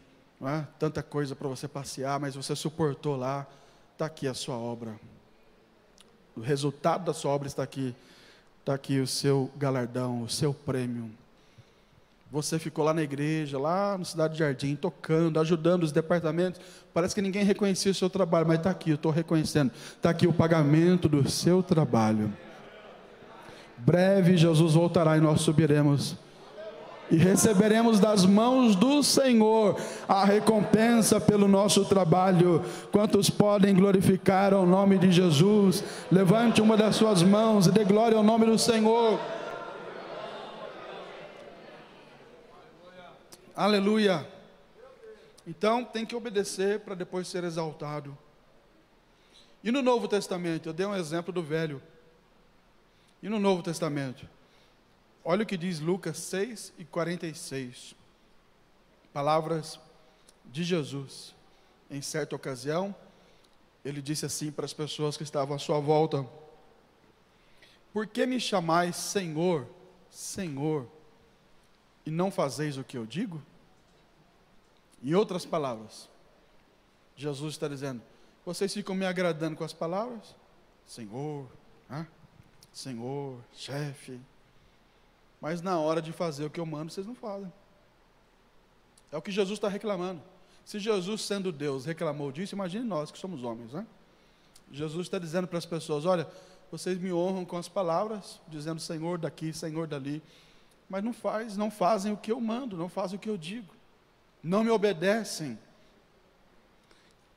tanta coisa para você passear, mas você suportou lá, está aqui a sua obra. O resultado da sua obra está aqui o seu galardão, o seu prêmio. Você ficou lá na igreja, lá no Cidade Jardim, tocando, ajudando os departamentos, parece que ninguém reconhecia o seu trabalho, mas está aqui, eu estou reconhecendo, está aqui o pagamento do seu trabalho. Breve Jesus voltará e nós subiremos e receberemos das mãos do Senhor a recompensa pelo nosso trabalho. Quantos podem glorificar ao nome de Jesus? Levante uma das suas mãos e dê glória ao nome do Senhor. Aleluia. Então, tem que obedecer para depois ser exaltado. E no Novo Testamento, eu dei um exemplo do Velho. E no Novo Testamento, olha o que diz Lucas 6:46. Palavras de Jesus. Em certa ocasião, ele disse assim para as pessoas que estavam à sua volta: por que me chamais Senhor, Senhor, e não fazeis o que eu digo? Em outras palavras, Jesus está dizendo: vocês ficam me agradando com as palavras? Senhor, Senhor, chefe. Mas na hora de fazer o que eu mando, vocês não fazem. É o que Jesus está reclamando. Se Jesus, sendo Deus, reclamou disso, imagine nós que somos homens, né? Jesus está dizendo para as pessoas: olha, vocês me honram com as palavras, dizendo Senhor daqui, Senhor dali, mas não fazem o que eu mando, não fazem o que eu digo, não me obedecem.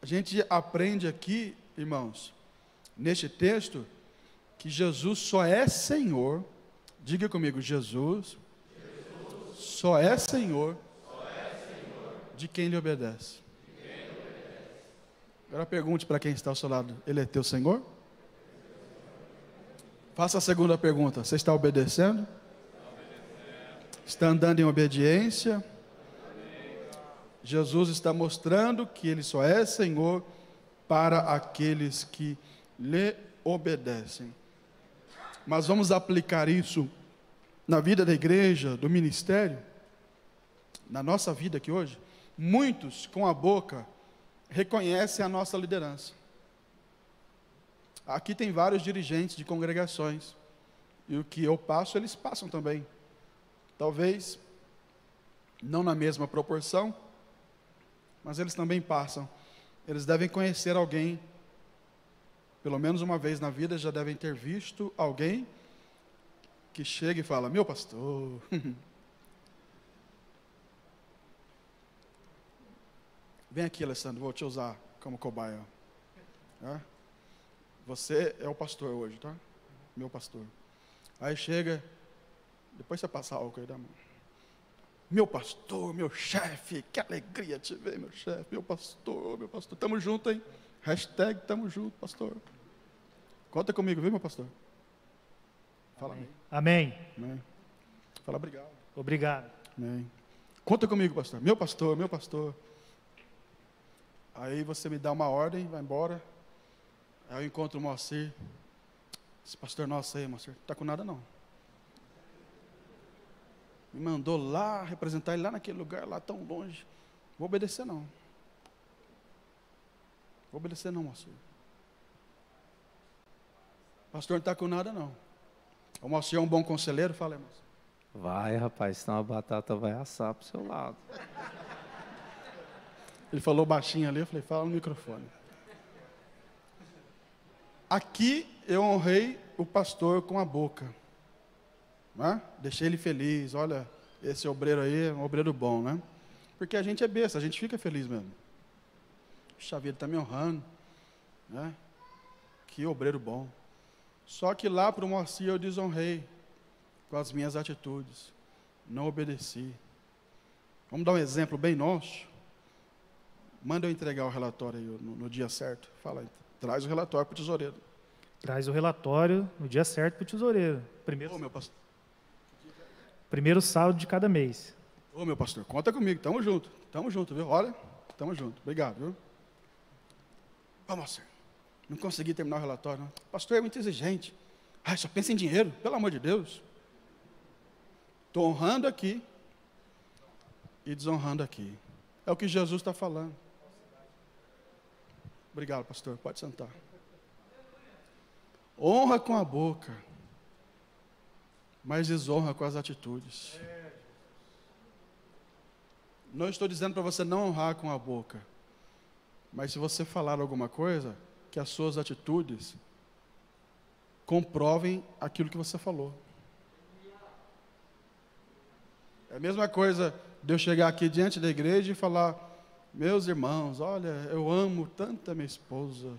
A gente aprende aqui, irmãos, neste texto, que Jesus só é Senhor. Diga comigo: Jesus só é Senhor de quem lhe obedece. Agora pergunte para quem está ao seu lado: ele é teu Senhor? Faça a segunda pergunta: você está obedecendo? Está andando em obediência? Jesus está mostrando que ele só é Senhor para aqueles que lhe obedecem. Mas vamos aplicar isso na vida da igreja, do ministério, na nossa vida aqui hoje. Muitos, com a boca, reconhecem a nossa liderança. Aqui tem vários dirigentes de congregações, e o que eu passo, eles passam também. Talvez não na mesma proporção, mas eles também passam. Eles devem conhecer alguém, pelo menos uma vez na vida, já devem ter visto alguém que chega e fala: meu pastor. Vem aqui, Alessandro, vou te usar como cobaia. Você é o pastor hoje, tá? Meu pastor. Aí chega, depois você passa álcool aí da mão. Meu pastor, meu chefe, que alegria te ver, meu chefe, meu pastor, tamo junto, hein? Hashtag tamo junto, pastor. Conta comigo, viu, meu pastor? Fala amém. Amém. Amém. Fala obrigado. Obrigado. Amém. Conta comigo, pastor. Meu pastor, meu pastor. Aí você me dá uma ordem, vai embora. Aí eu encontro o Moacir. Esse pastor nosso aí, Moacir, não está com nada não. Me mandou lá, representar ele lá naquele lugar, lá tão longe. Vou obedecer não. Vou obedecer não, Moacir. Pastor não está com nada não. O Moacir é um bom conselheiro? Fala aí, Moacir. Vai, rapaz, senão a batata vai assar para o seu lado. Ele falou baixinho ali, eu falei: fala no microfone. Aqui eu honrei o pastor com a boca, né? Deixei ele feliz. Olha, esse obreiro aí é um obreiro bom, né? Porque a gente é besta, a gente fica feliz mesmo. Puxa vida, está me honrando, né? Que obreiro bom. Só que lá para o Moacir eu desonrei com as minhas atitudes, não obedeci. Vamos dar um exemplo bem nosso. Manda eu entregar o relatório aí no dia certo. Fala aí, traz o relatório para o tesoureiro. Traz o relatório no dia certo para o tesoureiro. Ô, meu pastor. Primeiro sábado de cada mês. Ô, meu pastor, conta comigo, tamo junto, viu? Olha, tamo junto, obrigado, viu? Vamos, senhor. Não consegui terminar o relatório, não. O pastor é muito exigente. Ai, só pensa em dinheiro, pelo amor de Deus. Estou honrando aqui e desonrando aqui. É o que Jesus está falando. Obrigado, pastor. Pode sentar. Honra com a boca, mas desonra com as atitudes. Não estou dizendo para você não honrar com a boca, mas se você falar alguma coisa, que as suas atitudes comprovem aquilo que você falou. É a mesma coisa de eu chegar aqui diante da igreja e falar: meus irmãos, olha, eu amo tanto a minha esposa,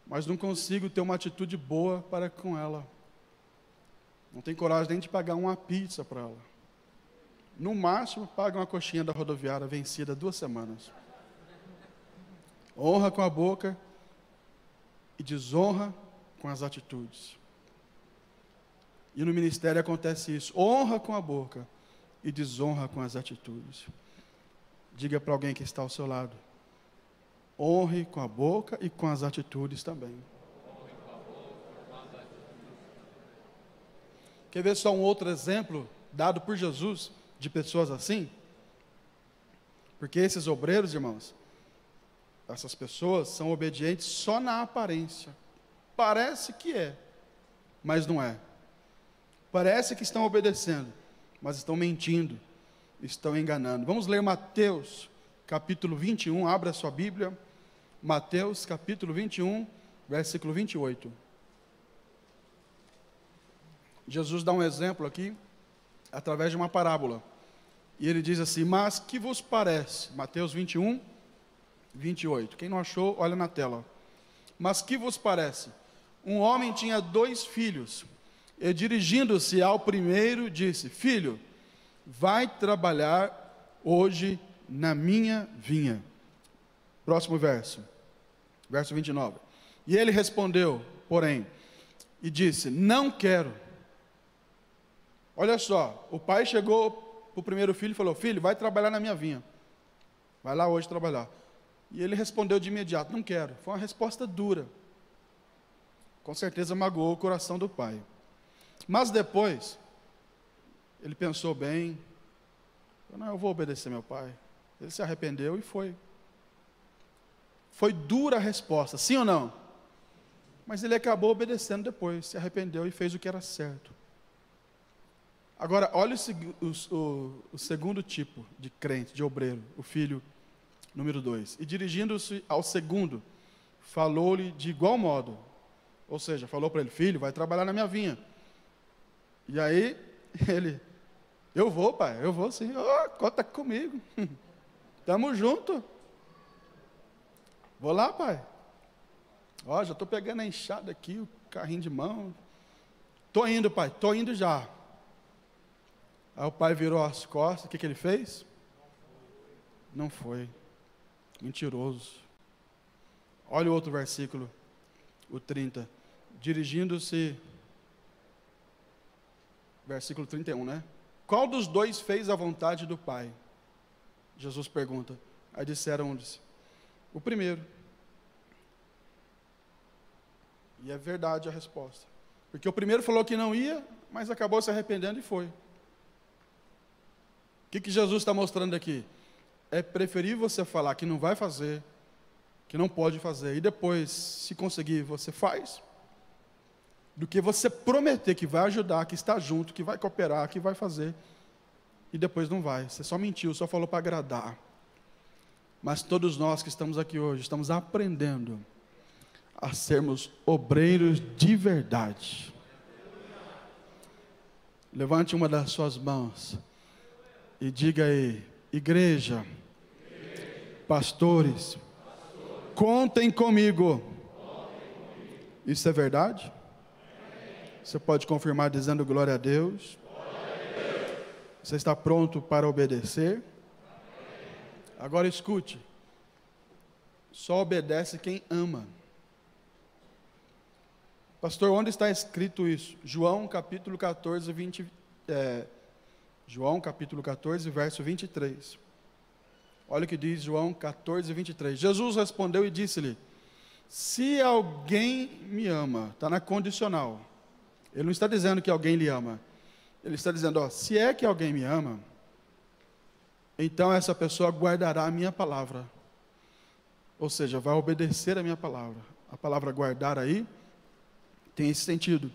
mas não consigo ter uma atitude boa para com ela. Não tenho coragem nem de pagar uma pizza para ela. No máximo, paga uma coxinha da rodoviária vencida 2 semanas. Honra com a boca e desonra com as atitudes. E no ministério acontece isso. Honra com a boca e desonra com as atitudes. Diga para alguém que está ao seu lado: honre com a boca e com as atitudes também. Quer ver só um outro exemplo dado por Jesus de pessoas assim? Porque esses obreiros, irmãos, essas pessoas são obedientes só na aparência. Parece que é, mas não é. Parece que estão obedecendo, mas estão mentindo, estão enganando. Vamos ler Mateus, capítulo 21, abra a sua Bíblia. Mateus, capítulo 21, versículo 28. Jesus dá um exemplo aqui, através de uma parábola. E ele diz assim: mas que vos parece? Mateus 21, 28. Quem não achou, olha na tela. Mas que vos parece? Um homem tinha 2 filhos, e dirigindo-se ao primeiro, disse: filho, vai trabalhar hoje na minha vinha. Próximo verso, verso 29. E ele respondeu, porém, e disse: não quero. Olha só, o pai chegou para o primeiro filho e falou: filho, vai trabalhar na minha vinha. Vai lá hoje trabalhar. E ele respondeu de imediato: não quero. Foi uma resposta dura. Com certeza magoou o coração do pai. Mas depois, ele pensou bem: não, eu vou obedecer meu pai. Ele se arrependeu e foi. Foi dura a resposta, sim ou não? Mas ele acabou obedecendo depois, se arrependeu e fez o que era certo. Agora, olha o segundo tipo de crente, de obreiro, o filho número 2. E dirigindo-se ao segundo, falou-lhe de igual modo. Ou seja, falou para ele: filho, vai trabalhar na minha vinha. E aí, ele: eu vou, pai, eu vou sim. Oh, conta comigo. Tamo junto. Vou lá, pai. Ó, já estou pegando a enxada aqui, o carrinho de mão. Estou indo, pai, estou indo já. Aí o pai virou as costas, o que ele fez? Não foi. Mentiroso. Olha o outro versículo, o 30. Dirigindo-se, versículo 31, né? Qual dos 2 fez a vontade do pai? Jesus pergunta. Aí disseram, o primeiro. E é verdade a resposta. Porque o primeiro falou que não ia, mas acabou se arrependendo e foi. O que Jesus está mostrando aqui? É preferível você falar que não vai fazer, que não pode fazer, e depois, se conseguir, você faz, do que você prometer que vai ajudar, que está junto, que vai cooperar, que vai fazer, e depois não vai. Você só mentiu, só falou para agradar. Mas todos nós que estamos aqui hoje, estamos aprendendo a sermos obreiros de verdade. Levante uma das suas mãos e diga aí: igreja, pastores, contem comigo. Isso é verdade? Você pode confirmar dizendo glória a Deus? Você está pronto para obedecer? Agora escute: só obedece quem ama. Pastor, onde está escrito isso? João capítulo 14, João capítulo 14, verso 23. Olha o que diz João 14, 23. Jesus respondeu e disse-lhe: se alguém me ama, está na condicional. Ele não está dizendo que alguém lhe ama. Ele está dizendo, se é que alguém me ama, então essa pessoa guardará a minha palavra. Ou seja, vai obedecer a minha palavra. A palavra guardar aí tem esse sentido.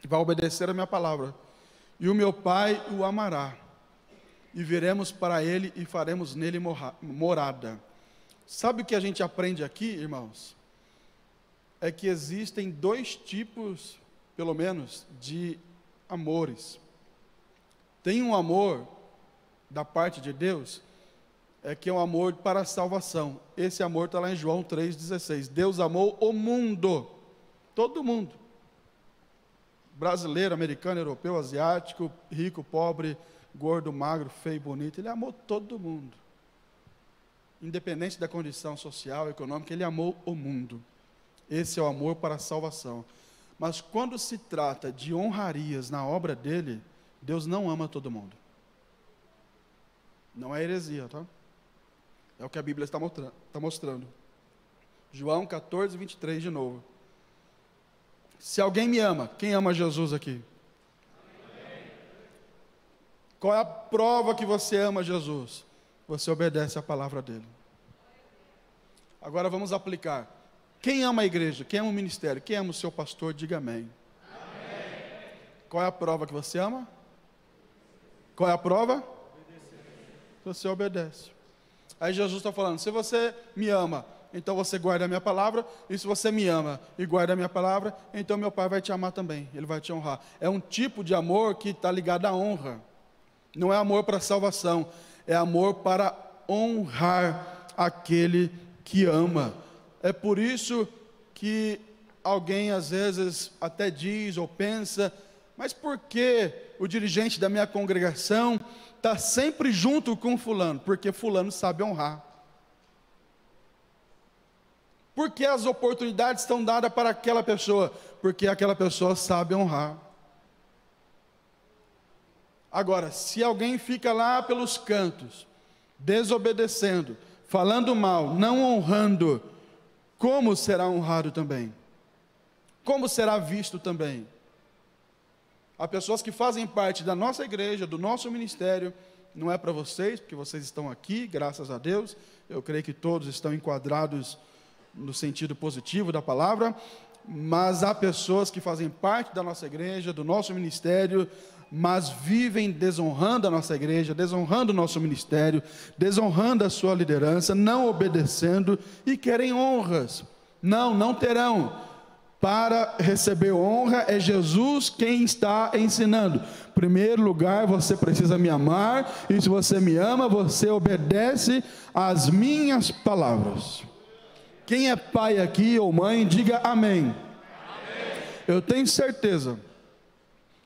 Vai obedecer a minha palavra. E o meu Pai o amará. E viremos para ele e faremos nele morada. Sabe o que a gente aprende aqui, irmãos? É que existem 2 tipos, pelo menos, de amores. Tem um amor da parte de Deus, que é um amor para a salvação. Esse amor está lá em João 3,16. Deus amou o mundo, todo mundo. Brasileiro, americano, europeu, asiático, rico, pobre, gordo, magro, feio, bonito, ele amou todo mundo. Independente da condição social, econômica, ele amou o mundo. Esse é o amor para a salvação. Mas quando se trata de honrarias na obra dele, Deus não ama todo mundo. Não é heresia, tá? É o que a Bíblia está mostrando. João 14, 23 de novo. Se alguém me ama, quem ama Jesus aqui? Amém. Qual é a prova que você ama Jesus? Você obedece a palavra dele. Agora vamos aplicar. Quem ama a igreja? Quem ama o ministério? Quem ama o seu pastor? Diga amém. Amém. Qual é a prova que você ama? Qual é a prova? Você obedece. Aí Jesus está falando, se você me ama, então você guarda a minha palavra, e se você me ama e guarda a minha palavra, então meu Pai vai te amar também, Ele vai te honrar. É um tipo de amor que está ligado à honra. Não é amor para salvação, é amor para honrar aquele que ama. É por isso que alguém às vezes até diz ou pensa, mas por que o dirigente da minha congregação está sempre junto com fulano? Porque fulano sabe honrar. Porque as oportunidades estão dadas para aquela pessoa? Porque aquela pessoa sabe honrar. Agora, se alguém fica lá pelos cantos, desobedecendo, falando mal, não honrando, como será honrado também? Como será visto também? Há pessoas que fazem parte da nossa igreja, do nosso ministério, não é para vocês, porque vocês estão aqui, graças a Deus, eu creio que todos estão enquadrados no sentido positivo da palavra, mas há pessoas que fazem parte da nossa igreja, do nosso ministério, mas vivem desonrando a nossa igreja, desonrando o nosso ministério, desonrando a sua liderança, não obedecendo e querem honras. Não terão. Para receber honra é Jesus quem está ensinando. Em primeiro lugar, você precisa me amar, e se você me ama, você obedece às minhas palavras. Quem é pai aqui ou mãe, diga amém. Amém. Eu tenho certeza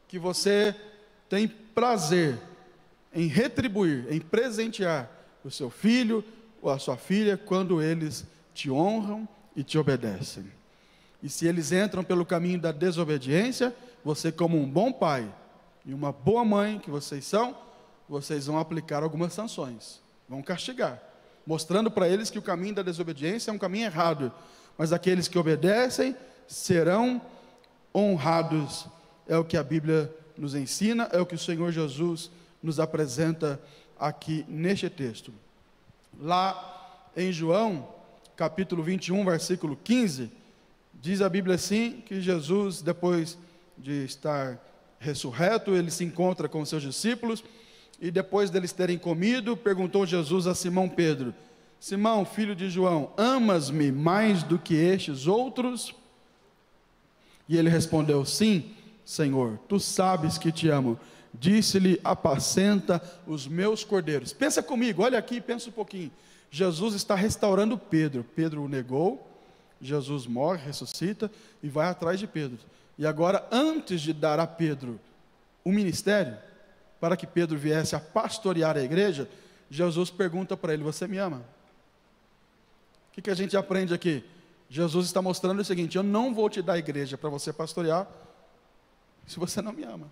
que você tem prazer em retribuir, em presentear o seu filho ou a sua filha quando eles te honram e te obedecem. E se eles entram pelo caminho da desobediência, você, como um bom pai e uma boa mãe que vocês são, vocês vão aplicar algumas sanções, vão castigar, mostrando para eles que o caminho da desobediência é um caminho errado, mas aqueles que obedecem serão honrados. É o que a Bíblia nos ensina, é o que o Senhor Jesus nos apresenta aqui neste texto. Lá em João, capítulo 21, versículo 15, diz a Bíblia assim, que Jesus, depois de estar ressurreto, ele se encontra com os seus discípulos, e depois deles terem comido, perguntou Jesus a Simão Pedro: Simão, filho de João, amas-me mais do que estes outros? E ele respondeu: sim, Senhor, tu sabes que te amo. Disse-lhe: apacenta os meus cordeiros. Pensa comigo, olha aqui, pensa um pouquinho. Jesus está restaurando Pedro. Pedro o negou, Jesus morre, ressuscita e vai atrás de Pedro. E agora, antes de dar a Pedro o ministério, para que Pedro viesse a pastorear a igreja, Jesus pergunta para ele: você me ama? O que a gente aprende aqui? Jesus está mostrando o seguinte: eu não vou te dar a igreja para você pastorear se você não me ama.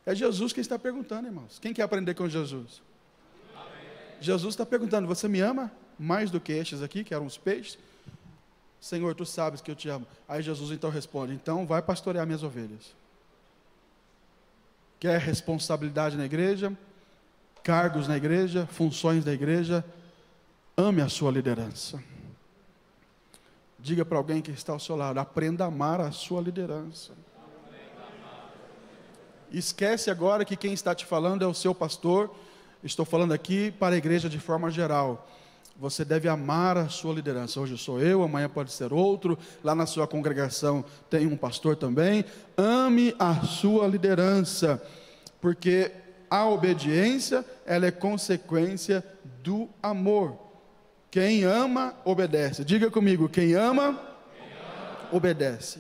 É Jesus quem está perguntando, irmãos. Quem quer aprender com Jesus? Amém. Jesus está perguntando: você me ama mais do que estes aqui, que eram os peixes? Senhor, tu sabes que eu te amo. Aí Jesus então responde: então vai pastorear minhas ovelhas. Quer responsabilidade na igreja, cargos na igreja, funções da igreja? Ame a sua liderança. Diga para alguém que está ao seu lado: aprenda a amar a sua liderança. Esquece agora que quem está te falando é o seu pastor. Estou falando aqui para a igreja de forma geral. Você deve amar a sua liderança. Hoje sou eu, amanhã pode ser outro. Lá na sua congregação tem um pastor também. Ame a sua liderança, porque a obediência, ela é consequência do amor. Quem ama, obedece. Diga comigo: quem ama, obedece.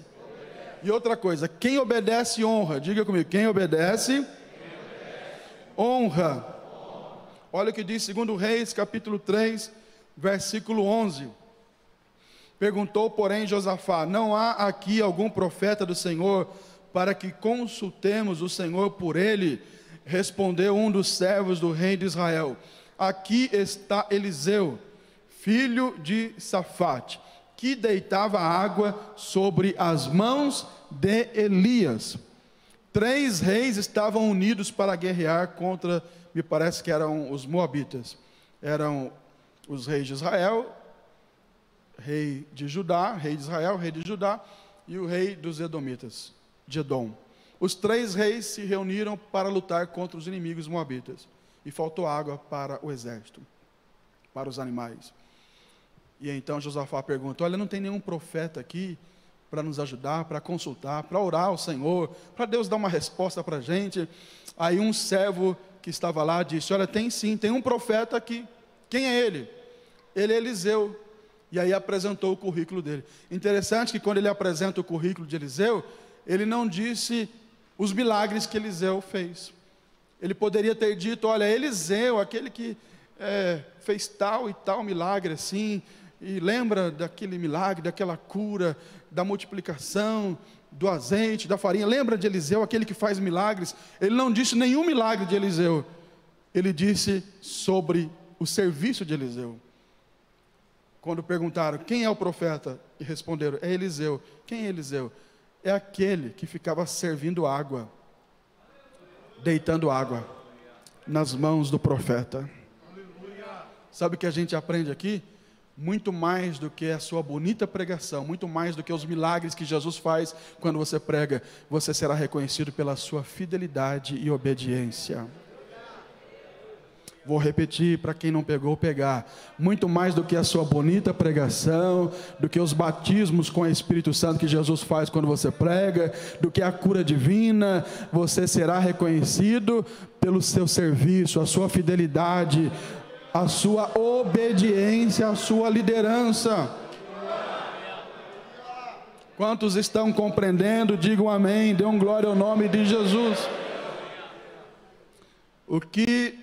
E outra coisa, quem obedece honra. Diga comigo: quem obedece honra. Olha o que diz 2 Reis, capítulo 3, versículo 11. Perguntou, porém, Josafá: não há aqui algum profeta do Senhor para que consultemos o Senhor por ele? Respondeu um dos servos do rei de Israel: aqui está Eliseu, filho de Safate, que deitava água sobre as mãos de Elias. 3 reis estavam unidos para guerrear contra, me parece que eram os moabitas. Eram os reis de Israel, rei de Judá, rei de Israel, rei de Judá, e o rei dos edomitas, de Edom. Os 3 reis se reuniram para lutar contra os inimigos moabitas, e faltou água para o exército, para os animais. E então Josafá pergunta: olha, não tem nenhum profeta aqui para nos ajudar, para consultar, para orar ao Senhor, para Deus dar uma resposta para a gente? Aí um servo que estava lá disse: olha, tem sim, tem um profeta aqui. Quem é ele? Ele é Eliseu. E aí apresentou o currículo dele. Interessante que quando ele apresenta o currículo de Eliseu, ele não disse os milagres que Eliseu fez. Ele poderia ter dito: olha, Eliseu, aquele que fez tal e tal milagre assim, e lembra daquele milagre, daquela cura, da multiplicação do azeite, da farinha, lembra de Eliseu, aquele que faz milagres? Ele não disse nenhum milagre de Eliseu, ele disse sobre o serviço de Eliseu. Quando perguntaram: quem é o profeta? E responderam: é Eliseu. Quem é Eliseu? É aquele que ficava servindo água, deitando água nas mãos do profeta. Sabe o que a gente aprende aqui? Muito mais do que a sua bonita pregação, muito mais do que os milagres que Jesus faz quando você prega, você será reconhecido pela sua fidelidade e obediência. Vou repetir para quem não pegou, pegar. Muito mais do que a sua bonita pregação, do que os batismos com o Espírito Santo que Jesus faz quando você prega, do que a cura divina, você será reconhecido pelo seu serviço, a sua fidelidade, a sua obediência, a sua liderança. Quantos estão compreendendo? Digam amém, dêem glória ao nome de Jesus. O que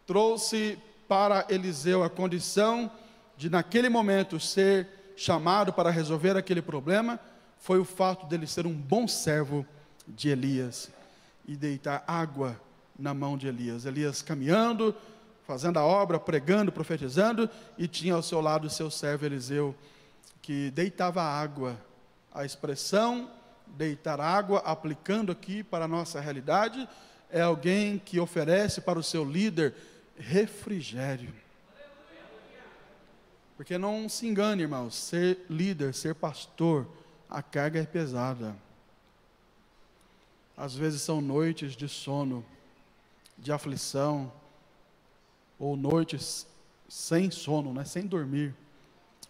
trouxe para Eliseu a condição de naquele momento ser chamado para resolver aquele problema, foi o fato dele ser um bom servo de Elias, e deitar água na mão de Elias. Elias caminhando, fazendo a obra, pregando, profetizando, e tinha ao seu lado o seu servo Eliseu, que deitava água. A expressão deitar água, aplicando aqui para a nossa realidade, é alguém que oferece para o seu líder refrigério. Porque não se engane, irmãos, ser líder, ser pastor, a carga é pesada. Às vezes são noites de sono, de aflição, ou noites sem sono, né? Sem dormir,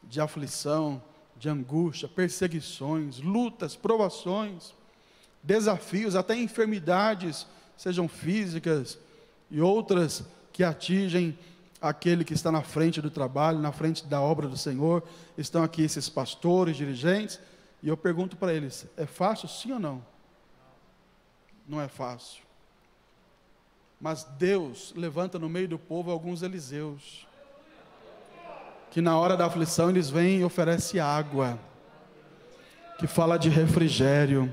de aflição, de angústia, perseguições, lutas, provações, desafios, até enfermidades, sejam físicas e outras que atingem aquele que está na frente do trabalho, na frente da obra do Senhor. Estão aqui esses pastores, dirigentes, e eu pergunto para eles: é fácil, sim ou não? Não é fácil. Mas Deus levanta no meio do povo alguns Eliseus, que na hora da aflição eles vêm e oferecem água, que fala de refrigério.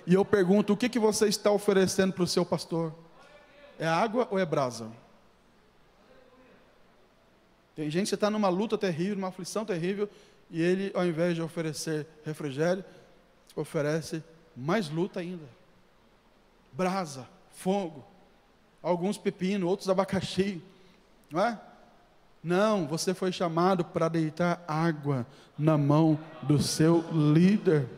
E eu pergunto: o que você está oferecendo para o seu pastor? É água ou é brasa? Tem gente que está numa luta terrível, numa aflição terrível, e ele, ao invés de oferecer refrigério, oferece mais luta ainda. Brasa, fogo, alguns pepino, outros abacaxi, não é? Não, você foi chamado para deitar água na mão do seu líder.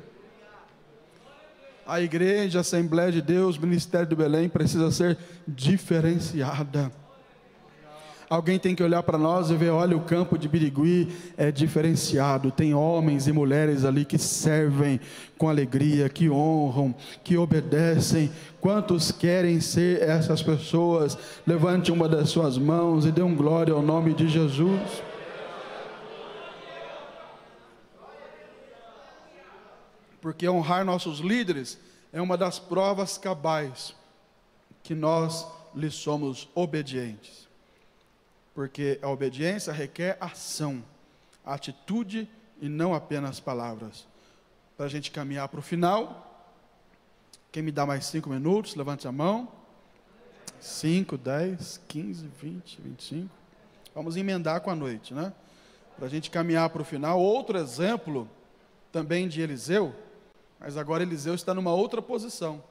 A igreja, a Assembleia de Deus, Ministério do Belém precisa ser diferenciada. Alguém tem que olhar para nós e ver: olha, o campo de Birigui é diferenciado, tem homens e mulheres ali que servem com alegria, que honram, que obedecem. Quantos querem ser essas pessoas? Levante uma das suas mãos e dê um glória ao nome de Jesus. Porque honrar nossos líderes é uma das provas cabais que nós lhe somos obedientes. Porque a obediência requer ação, atitude e não apenas palavras. Para a gente caminhar para o final, quem me dá mais 5 minutos, levante a mão. 5, 10, 15, 20, 25. Vamos emendar com a noite, né? Para a gente caminhar para o final. Outro exemplo também de Eliseu, mas agora Eliseu está numa outra posição.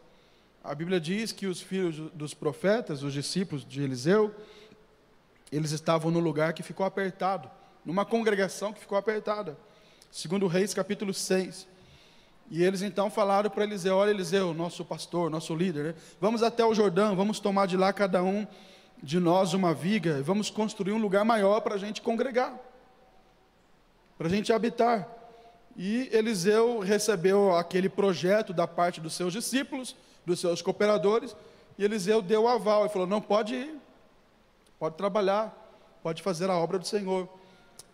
A Bíblia diz que os filhos dos profetas, os discípulos de Eliseu, eles estavam num lugar que ficou apertado, numa congregação que ficou apertada. Segundo Reis, capítulo 6. E eles então falaram para Eliseu: olha, Eliseu, nosso pastor, nosso líder, né? Vamos até o Jordão, vamos tomar de lá cada um de nós uma viga, e vamos construir um lugar maior para a gente congregar, para a gente habitar. E Eliseu recebeu aquele projeto da parte dos seus discípulos, dos seus cooperadores, e Eliseu deu o aval, e falou: não, pode ir, pode trabalhar, pode fazer a obra do Senhor.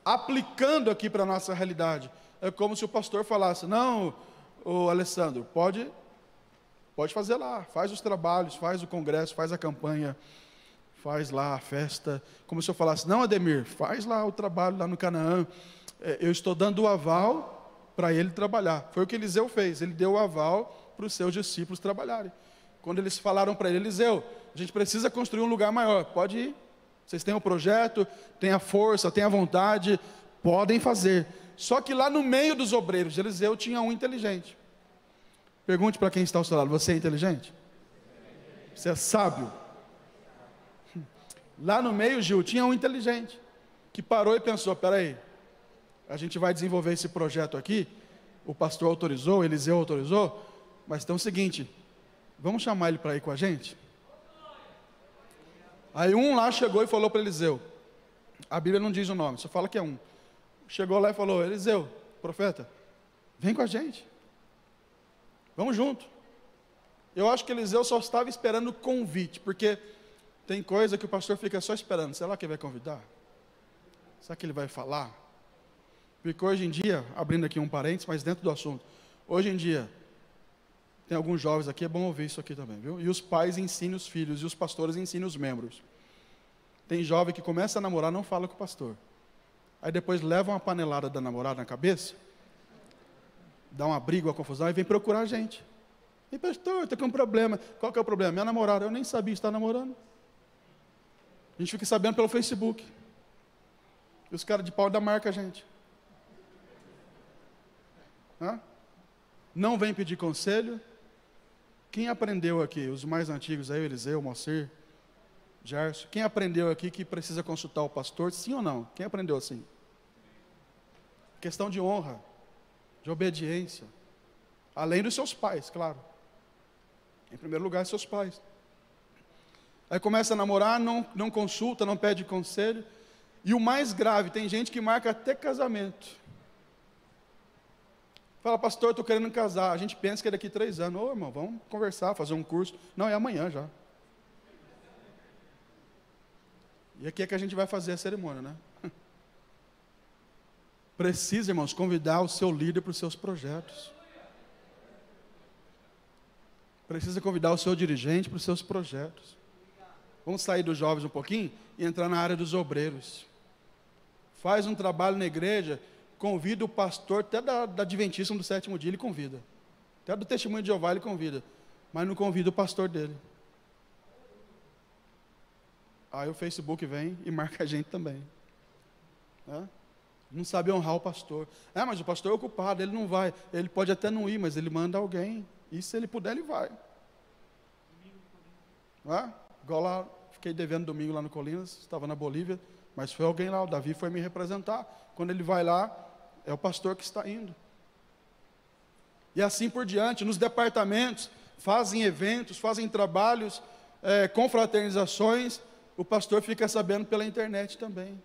Aplicando aqui para a nossa realidade, é como se o pastor falasse: não, ô Alessandro, pode fazer lá, faz os trabalhos, faz o congresso, faz a campanha, faz lá a festa. Como se eu falasse: não, Ademir, faz lá o trabalho lá no Canaã, eu estou dando o aval para ele trabalhar. Foi o que Eliseu fez, ele deu o aval para os seus discípulos trabalharem. Quando eles falaram para ele: Eliseu, a gente precisa construir um lugar maior, pode ir, vocês têm o projeto, têm a força, têm a vontade, podem fazer. Só que lá no meio dos obreiros de Eliseu tinha um inteligente. Pergunte para quem está ao seu lado: você é inteligente? Você é sábio? Lá no meio, Gil, tinha um inteligente, que parou e pensou: peraí, a gente vai desenvolver esse projeto aqui, o pastor autorizou, Eliseu autorizou, mas tem o seguinte, vamos chamar ele para ir com a gente? Aí um lá chegou e falou para Eliseu, a Bíblia não diz o nome, só fala que é um. Chegou lá e falou: Eliseu, profeta, vem com a gente, vamos junto. Eu acho que Eliseu só estava esperando o convite, porque tem coisa que o pastor fica só esperando. Será que ele vai convidar? Será que ele vai falar? Porque hoje em dia, abrindo aqui um parênteses, mas dentro do assunto, hoje em dia, tem alguns jovens aqui, é bom ouvir isso aqui também, viu? E os pais ensinam os filhos, e os pastores ensinam os membros. Tem jovem que começa a namorar, não fala com o pastor. Aí depois leva uma panelada da namorada na cabeça, dá uma briga, uma confusão, e vem procurar a gente. E pastor, estou com um problema. Qual que é o problema? Minha namorada, eu nem sabia estar namorando. A gente fica sabendo pelo Facebook. E os caras de pau da marca a gente. Não vem pedir conselho. Quem aprendeu aqui? Os mais antigos aí, Eliseu, Moacir, Gerson. Quem aprendeu aqui que precisa consultar o pastor? Sim ou não? Quem aprendeu assim? Questão de honra, de obediência. Além dos seus pais, claro. Em primeiro lugar, seus pais. Aí começa a namorar, não consulta, não pede conselho. E o mais grave, tem gente que marca até casamento. Fala: pastor, estou querendo casar. A gente pensa que é daqui 3 anos. Ô, irmão, vamos conversar, fazer um curso. Não, é amanhã já. E aqui é que a gente vai fazer a cerimônia, né? Precisa, irmãos, convidar o seu líder para os seus projetos. Precisa convidar o seu dirigente para os seus projetos. Vamos sair dos jovens um pouquinho e entrar na área dos obreiros. Faz um trabalho na igreja, convida o pastor, até da Adventíssima do 7º dia ele convida. Até do Testemunho de Jeová ele convida. Mas não convida o pastor dele. Aí o Facebook vem e marca a gente também. Não sabe honrar o pastor. Mas o pastor é ocupado, ele não vai. Ele pode até não ir, mas ele manda alguém. E se ele puder, ele vai. Igual lá, fiquei devendo domingo lá no Colinas, estava na Bolívia, mas foi alguém lá, o Davi foi me representar. Quando ele vai lá, é o pastor que está indo. E assim por diante, nos departamentos, fazem eventos, fazem trabalhos, confraternizações, o pastor fica sabendo pela internet também.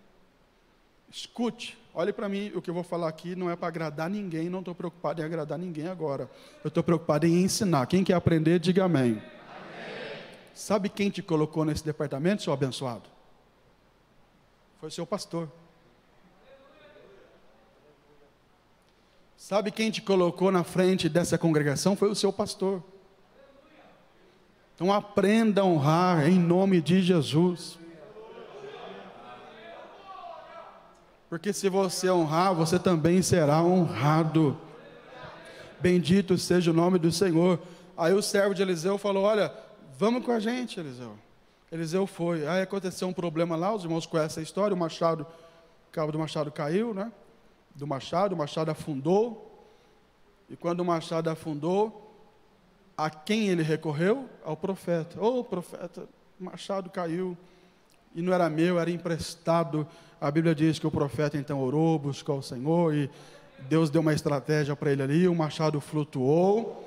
Escute, olhe para mim, o que eu vou falar aqui não é para agradar ninguém, não estou preocupado em agradar ninguém agora. Eu estou preocupado em ensinar. Quem quer aprender, diga amém. Amém. Sabe quem te colocou nesse departamento, seu abençoado? Foi o seu pastor. Sabe quem te colocou na frente dessa congregação? Foi o seu pastor. Então aprenda a honrar em nome de Jesus. Porque se você honrar, você também será honrado. Bendito seja o nome do Senhor. Aí o servo de Eliseu falou: olha, vamos com a gente, Eliseu. Eliseu foi. Aí aconteceu um problema lá, os irmãos conhecem a história, o cabo do machado caiu, né? O machado afundou. E quando o machado afundou, a quem ele recorreu? Ao profeta. Ô profeta, o machado caiu. E não era meu, era emprestado. A Bíblia diz que o profeta então orou, buscou o Senhor e Deus deu uma estratégia para ele ali, o machado flutuou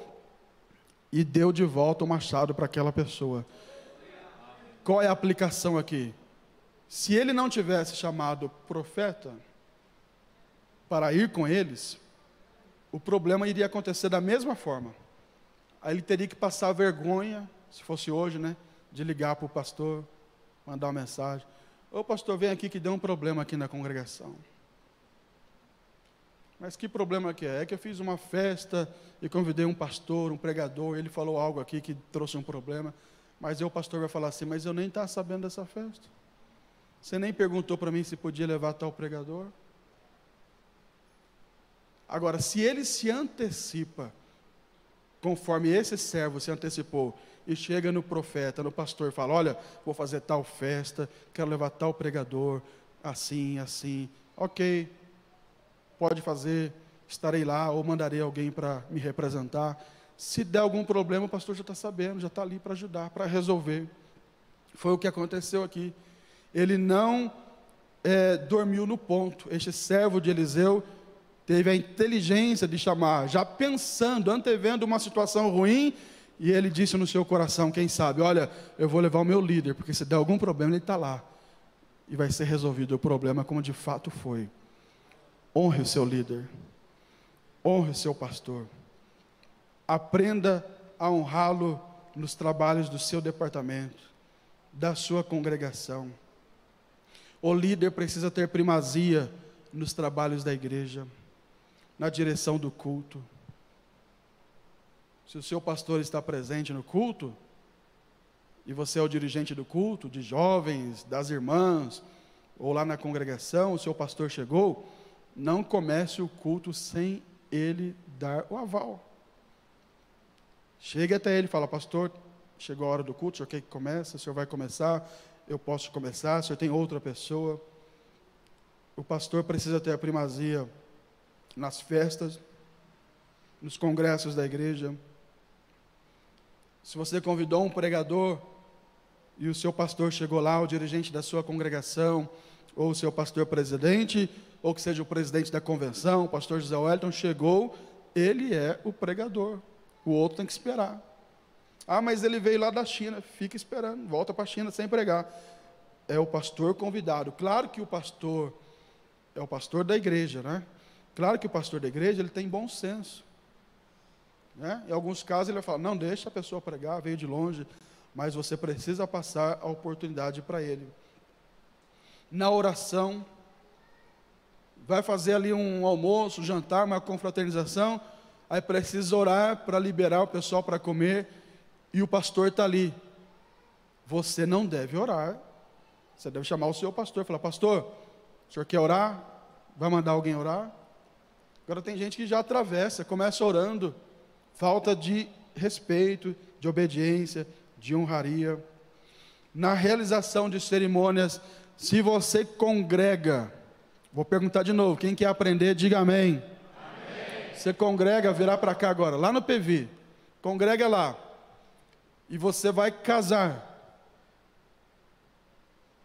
e deu de volta o machado para aquela pessoa. Qual é a aplicação aqui? Se ele não tivesse chamado profeta para ir com eles, o problema iria acontecer da mesma forma. Aí ele teria que passar vergonha, se fosse hoje, né, de ligar para o pastor, mandar uma mensagem: ô pastor, vem aqui que deu um problema aqui na congregação. Mas que problema que é? É que eu fiz uma festa e convidei um pastor, um pregador, ele falou algo aqui que trouxe um problema. Mas aí o pastor vai falar assim: mas eu nem estava sabendo dessa festa. Você nem perguntou para mim se podia levar tal pregador. Agora, se ele se antecipa, conforme esse servo se antecipou, e chega no profeta, no pastor, e fala: olha, vou fazer tal festa, quero levar tal pregador, assim, assim, ok, pode fazer, estarei lá, ou mandarei alguém para me representar. Se der algum problema, o pastor já está sabendo, já está ali para ajudar, para resolver. Foi o que aconteceu aqui. Ele não dormiu no ponto. Este servo de Eliseu teve a inteligência de chamar, já pensando, antevendo uma situação ruim, e ele disse no seu coração: quem sabe, olha, eu vou levar o meu líder, porque se der algum problema, ele está lá, e vai ser resolvido o problema como de fato foi. Honre o seu líder, honre o seu pastor, aprenda a honrá-lo nos trabalhos do seu departamento, da sua congregação. O líder precisa ter primazia nos trabalhos da igreja, na direção do culto. Se o seu pastor está presente no culto, e você é o dirigente do culto, de jovens, das irmãs, ou lá na congregação, o seu pastor chegou, não comece o culto sem ele dar o aval. Chegue até ele e fala: pastor, chegou a hora do culto, o senhor quer que comece? O senhor vai começar? Eu posso começar? O senhor tem outra pessoa? O pastor precisa ter a primazia nas festas, nos congressos da igreja. Se você convidou um pregador e o seu pastor chegou lá, o dirigente da sua congregação, ou o seu pastor presidente, ou que seja o presidente da convenção, o pastor José Wellington chegou, ele é o pregador. O outro tem que esperar. Ah, mas ele veio lá da China, fica esperando, volta para a China sem pregar. É o pastor convidado. Claro que o pastor é o pastor da igreja, né? Claro que o pastor da igreja, ele tem bom senso, né? Em alguns casos ele vai falar: não, deixa a pessoa pregar, veio de longe, mas você precisa passar a oportunidade para ele. Na oração, vai fazer ali um almoço, um jantar, uma confraternização, aí precisa orar para liberar o pessoal para comer, e o pastor está ali. Você não deve orar, você deve chamar o seu pastor e falar: pastor, o senhor quer orar? Vai mandar alguém orar? Agora tem gente que já atravessa, começa orando, falta de respeito, de obediência, de honraria. Na realização de cerimônias, se você congrega, vou perguntar de novo, quem quer aprender, diga amém. Amém. Você congrega, virá para cá agora, lá no PV, congrega lá, e você vai casar.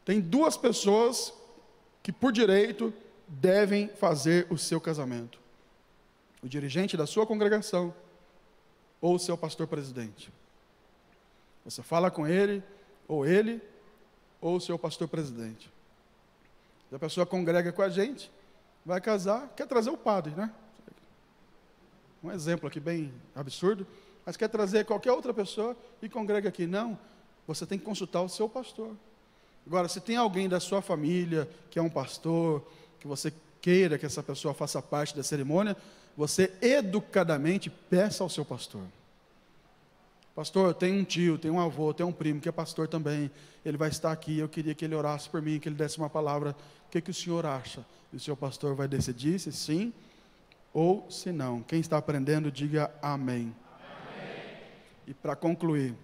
Tem duas pessoas que por direito devem fazer o seu casamento: o dirigente da sua congregação ou o seu pastor presidente. Você fala com ele, ou o seu pastor presidente. Se a pessoa congrega com a gente, vai casar, quer trazer o padre, né? Um exemplo aqui bem absurdo, mas quer trazer qualquer outra pessoa e congrega aqui. Não, você tem que consultar o seu pastor. Agora, se tem alguém da sua família que é um pastor, que você queira que essa pessoa faça parte da cerimônia, você educadamente peça ao seu pastor. Pastor, eu tenho um tio, tenho um avô, tenho um primo que é pastor também, ele vai estar aqui, eu queria que ele orasse por mim, que ele desse uma palavra, o que o senhor acha? E o seu pastor vai decidir se sim ou se não. Quem está aprendendo, diga amém. E para concluir,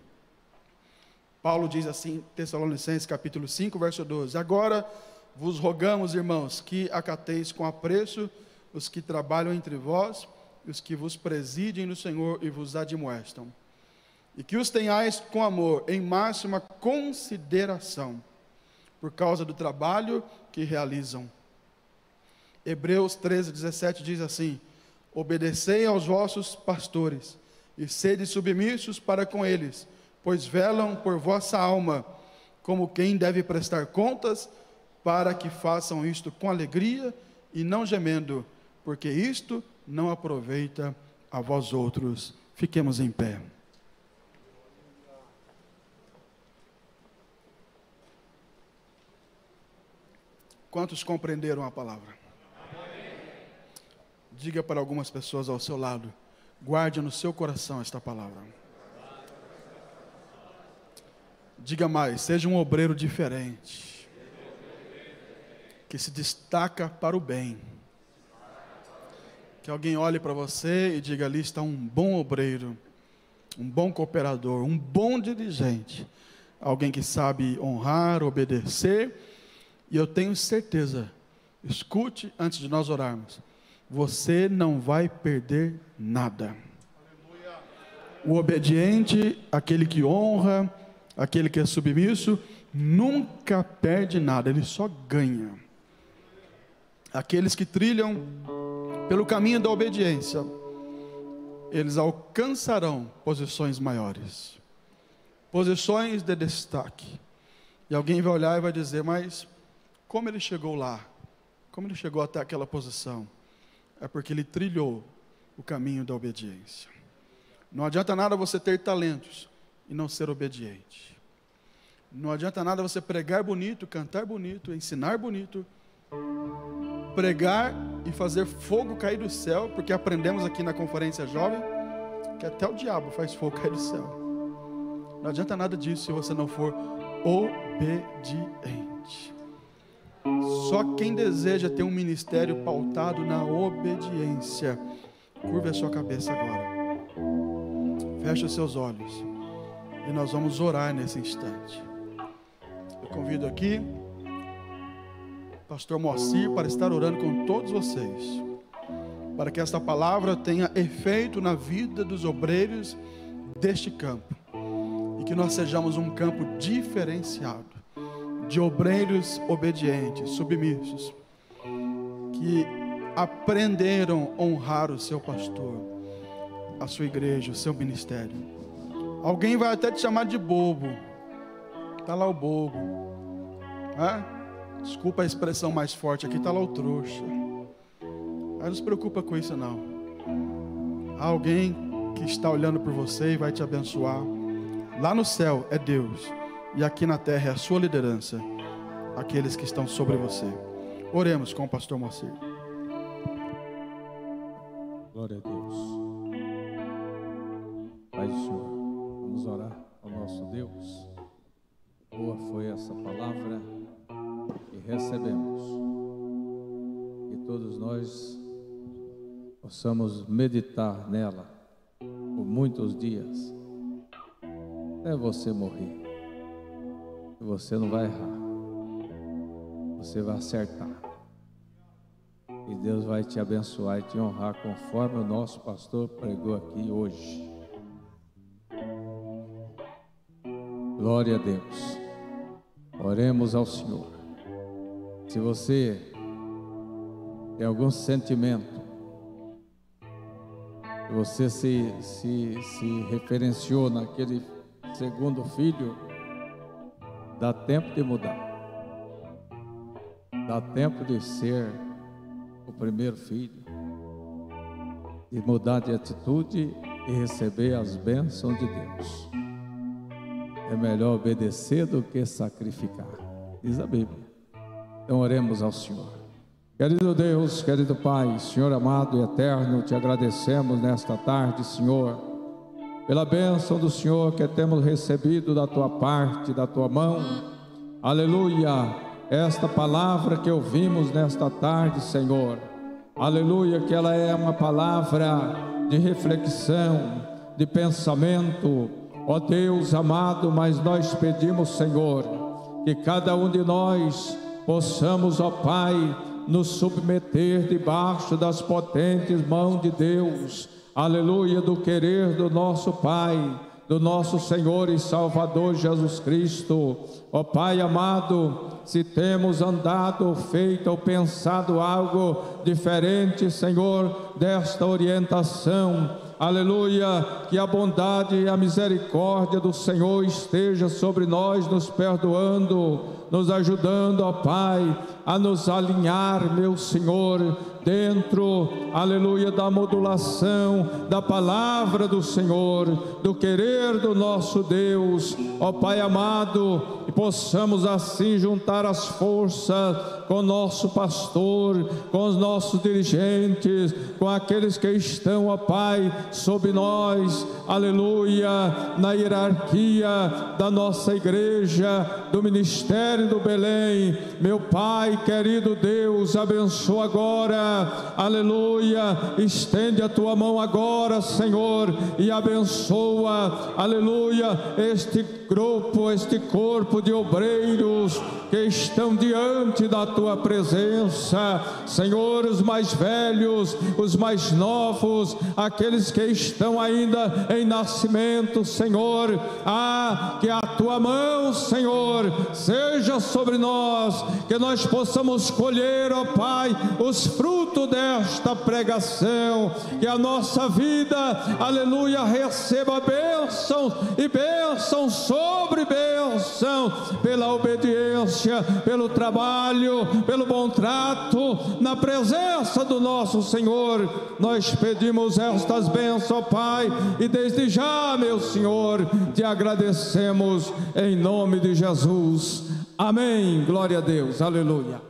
Paulo diz assim, Tessalonicenses capítulo 5, verso 12: agora vos rogamos, irmãos, que acateis com apreço os que trabalham entre vós, e os que vos presidem no Senhor e vos admoestam, e que os tenhais com amor, em máxima consideração, por causa do trabalho que realizam. Hebreus 13, 17 diz assim: obedecei aos vossos pastores, e sede submissos para com eles, pois velam por vossa alma, como quem deve prestar contas, para que façam isto com alegria e não gemendo, porque isto não aproveita a vós outros. Fiquemos em pé. Quantos compreenderam a palavra? Diga para algumas pessoas ao seu lado: guarde no seu coração esta palavra. Diga mais: seja um obreiro diferente, que se destaca para o bem. Que alguém olhe para você e diga: ali está um bom obreiro, um bom cooperador, um bom dirigente, alguém que sabe honrar, obedecer. E eu tenho certeza, escute antes de nós orarmos, você não vai perder nada. O obediente, aquele que honra, aquele que é submisso, nunca perde nada, ele só ganha. Aqueles que trilham pelo caminho da obediência, eles alcançarão posições maiores, posições de destaque. E alguém vai olhar e vai dizer: mas como ele chegou lá? Como ele chegou até aquela posição? É porque ele trilhou o caminho da obediência. Não adianta nada você ter talentos e não ser obediente. Não adianta nada você pregar bonito, cantar bonito, ensinar bonito, pregar e fazer fogo cair do céu, porque aprendemos aqui na conferência jovem que até o diabo faz fogo cair do céu. Não adianta nada disso se você não for obediente. Só quem deseja ter um ministério pautado na obediência, curva a sua cabeça agora, feche os seus olhos e nós vamos orar nesse instante. Eu convido aqui Pastor Moacir para estar orando com todos vocês, para que esta palavra tenha efeito na vida dos obreiros deste campo, e que nós sejamos um campo diferenciado, de obreiros obedientes, submissos, que aprenderam a honrar o seu pastor, a sua igreja, o seu ministério. Alguém vai até te chamar de bobo, está lá o bobo, desculpa a expressão mais forte aqui, está lá o trouxa. Mas não se preocupa com isso não. Há alguém que está olhando por você e vai te abençoar. Lá no céu é Deus, e aqui na terra é a sua liderança, aqueles que estão sobre você. Oremos com o pastor Moacir. Glória a Deus. Pai do Senhor, vamos orar ao nosso Deus. Boa foi essa palavra que recebemos, que todos nós possamos meditar nela por muitos dias, até você morrer. E você não vai errar, você vai acertar, e Deus vai te abençoar e te honrar, conforme o nosso pastor pregou aqui hoje. Glória a Deus. Oremos ao Senhor. Se você tem algum sentimento, se você se referenciou naquele segundo filho, dá tempo de mudar, dá tempo de ser o primeiro filho, de mudar de atitude e receber as bênçãos de Deus. É melhor obedecer do que sacrificar, diz a Bíblia. Então oremos ao Senhor. Querido Deus, querido Pai, Senhor amado e eterno, te agradecemos nesta tarde, Senhor, pela bênção do Senhor que temos recebido da tua parte, da tua mão. Aleluia, esta palavra que ouvimos nesta tarde, Senhor, aleluia, que ela é uma palavra de reflexão, de pensamento, ó Deus amado, mas nós pedimos, Senhor, que cada um de nós possamos, ó Pai, nos submeter debaixo das potentes mãos de Deus, aleluia, do querer do nosso Pai, do nosso Senhor e Salvador Jesus Cristo. Ó Pai amado, se temos andado ou feito ou pensado algo diferente, Senhor, desta orientação, aleluia, que a bondade e a misericórdia do Senhor esteja sobre nós, nos perdoando, nos ajudando, ó Pai, a nos alinhar, meu Senhor, dentro, aleluia, da modulação da palavra do Senhor, do querer do nosso Deus, ó Pai amado, e possamos assim juntar as forças com o nosso pastor, com os nossos dirigentes, com aqueles que estão, ó Pai, sob nós, aleluia, na hierarquia da nossa igreja, do ministério do Belém. Meu Pai querido Deus, abençoa agora, aleluia, estende a tua mão agora, Senhor, e abençoa, aleluia, este grupo, este corpo de obreiros que estão diante da tua presença, Senhor, os mais velhos, os mais novos, aqueles que estão ainda em nascimento, Senhor, que a tua mão, Senhor, seja sobre nós, que nós possamos colher, ó Pai, os frutos desta pregação, que a nossa vida, aleluia, receba bênção e bênção sobre bênção, pela obediência, pelo trabalho, pelo bom trato, na presença do nosso Senhor. Nós pedimos estas bênçãos, ó Pai, e desde já, meu Senhor, te agradecemos em nome de Jesus. Amém. Glória a Deus. Aleluia.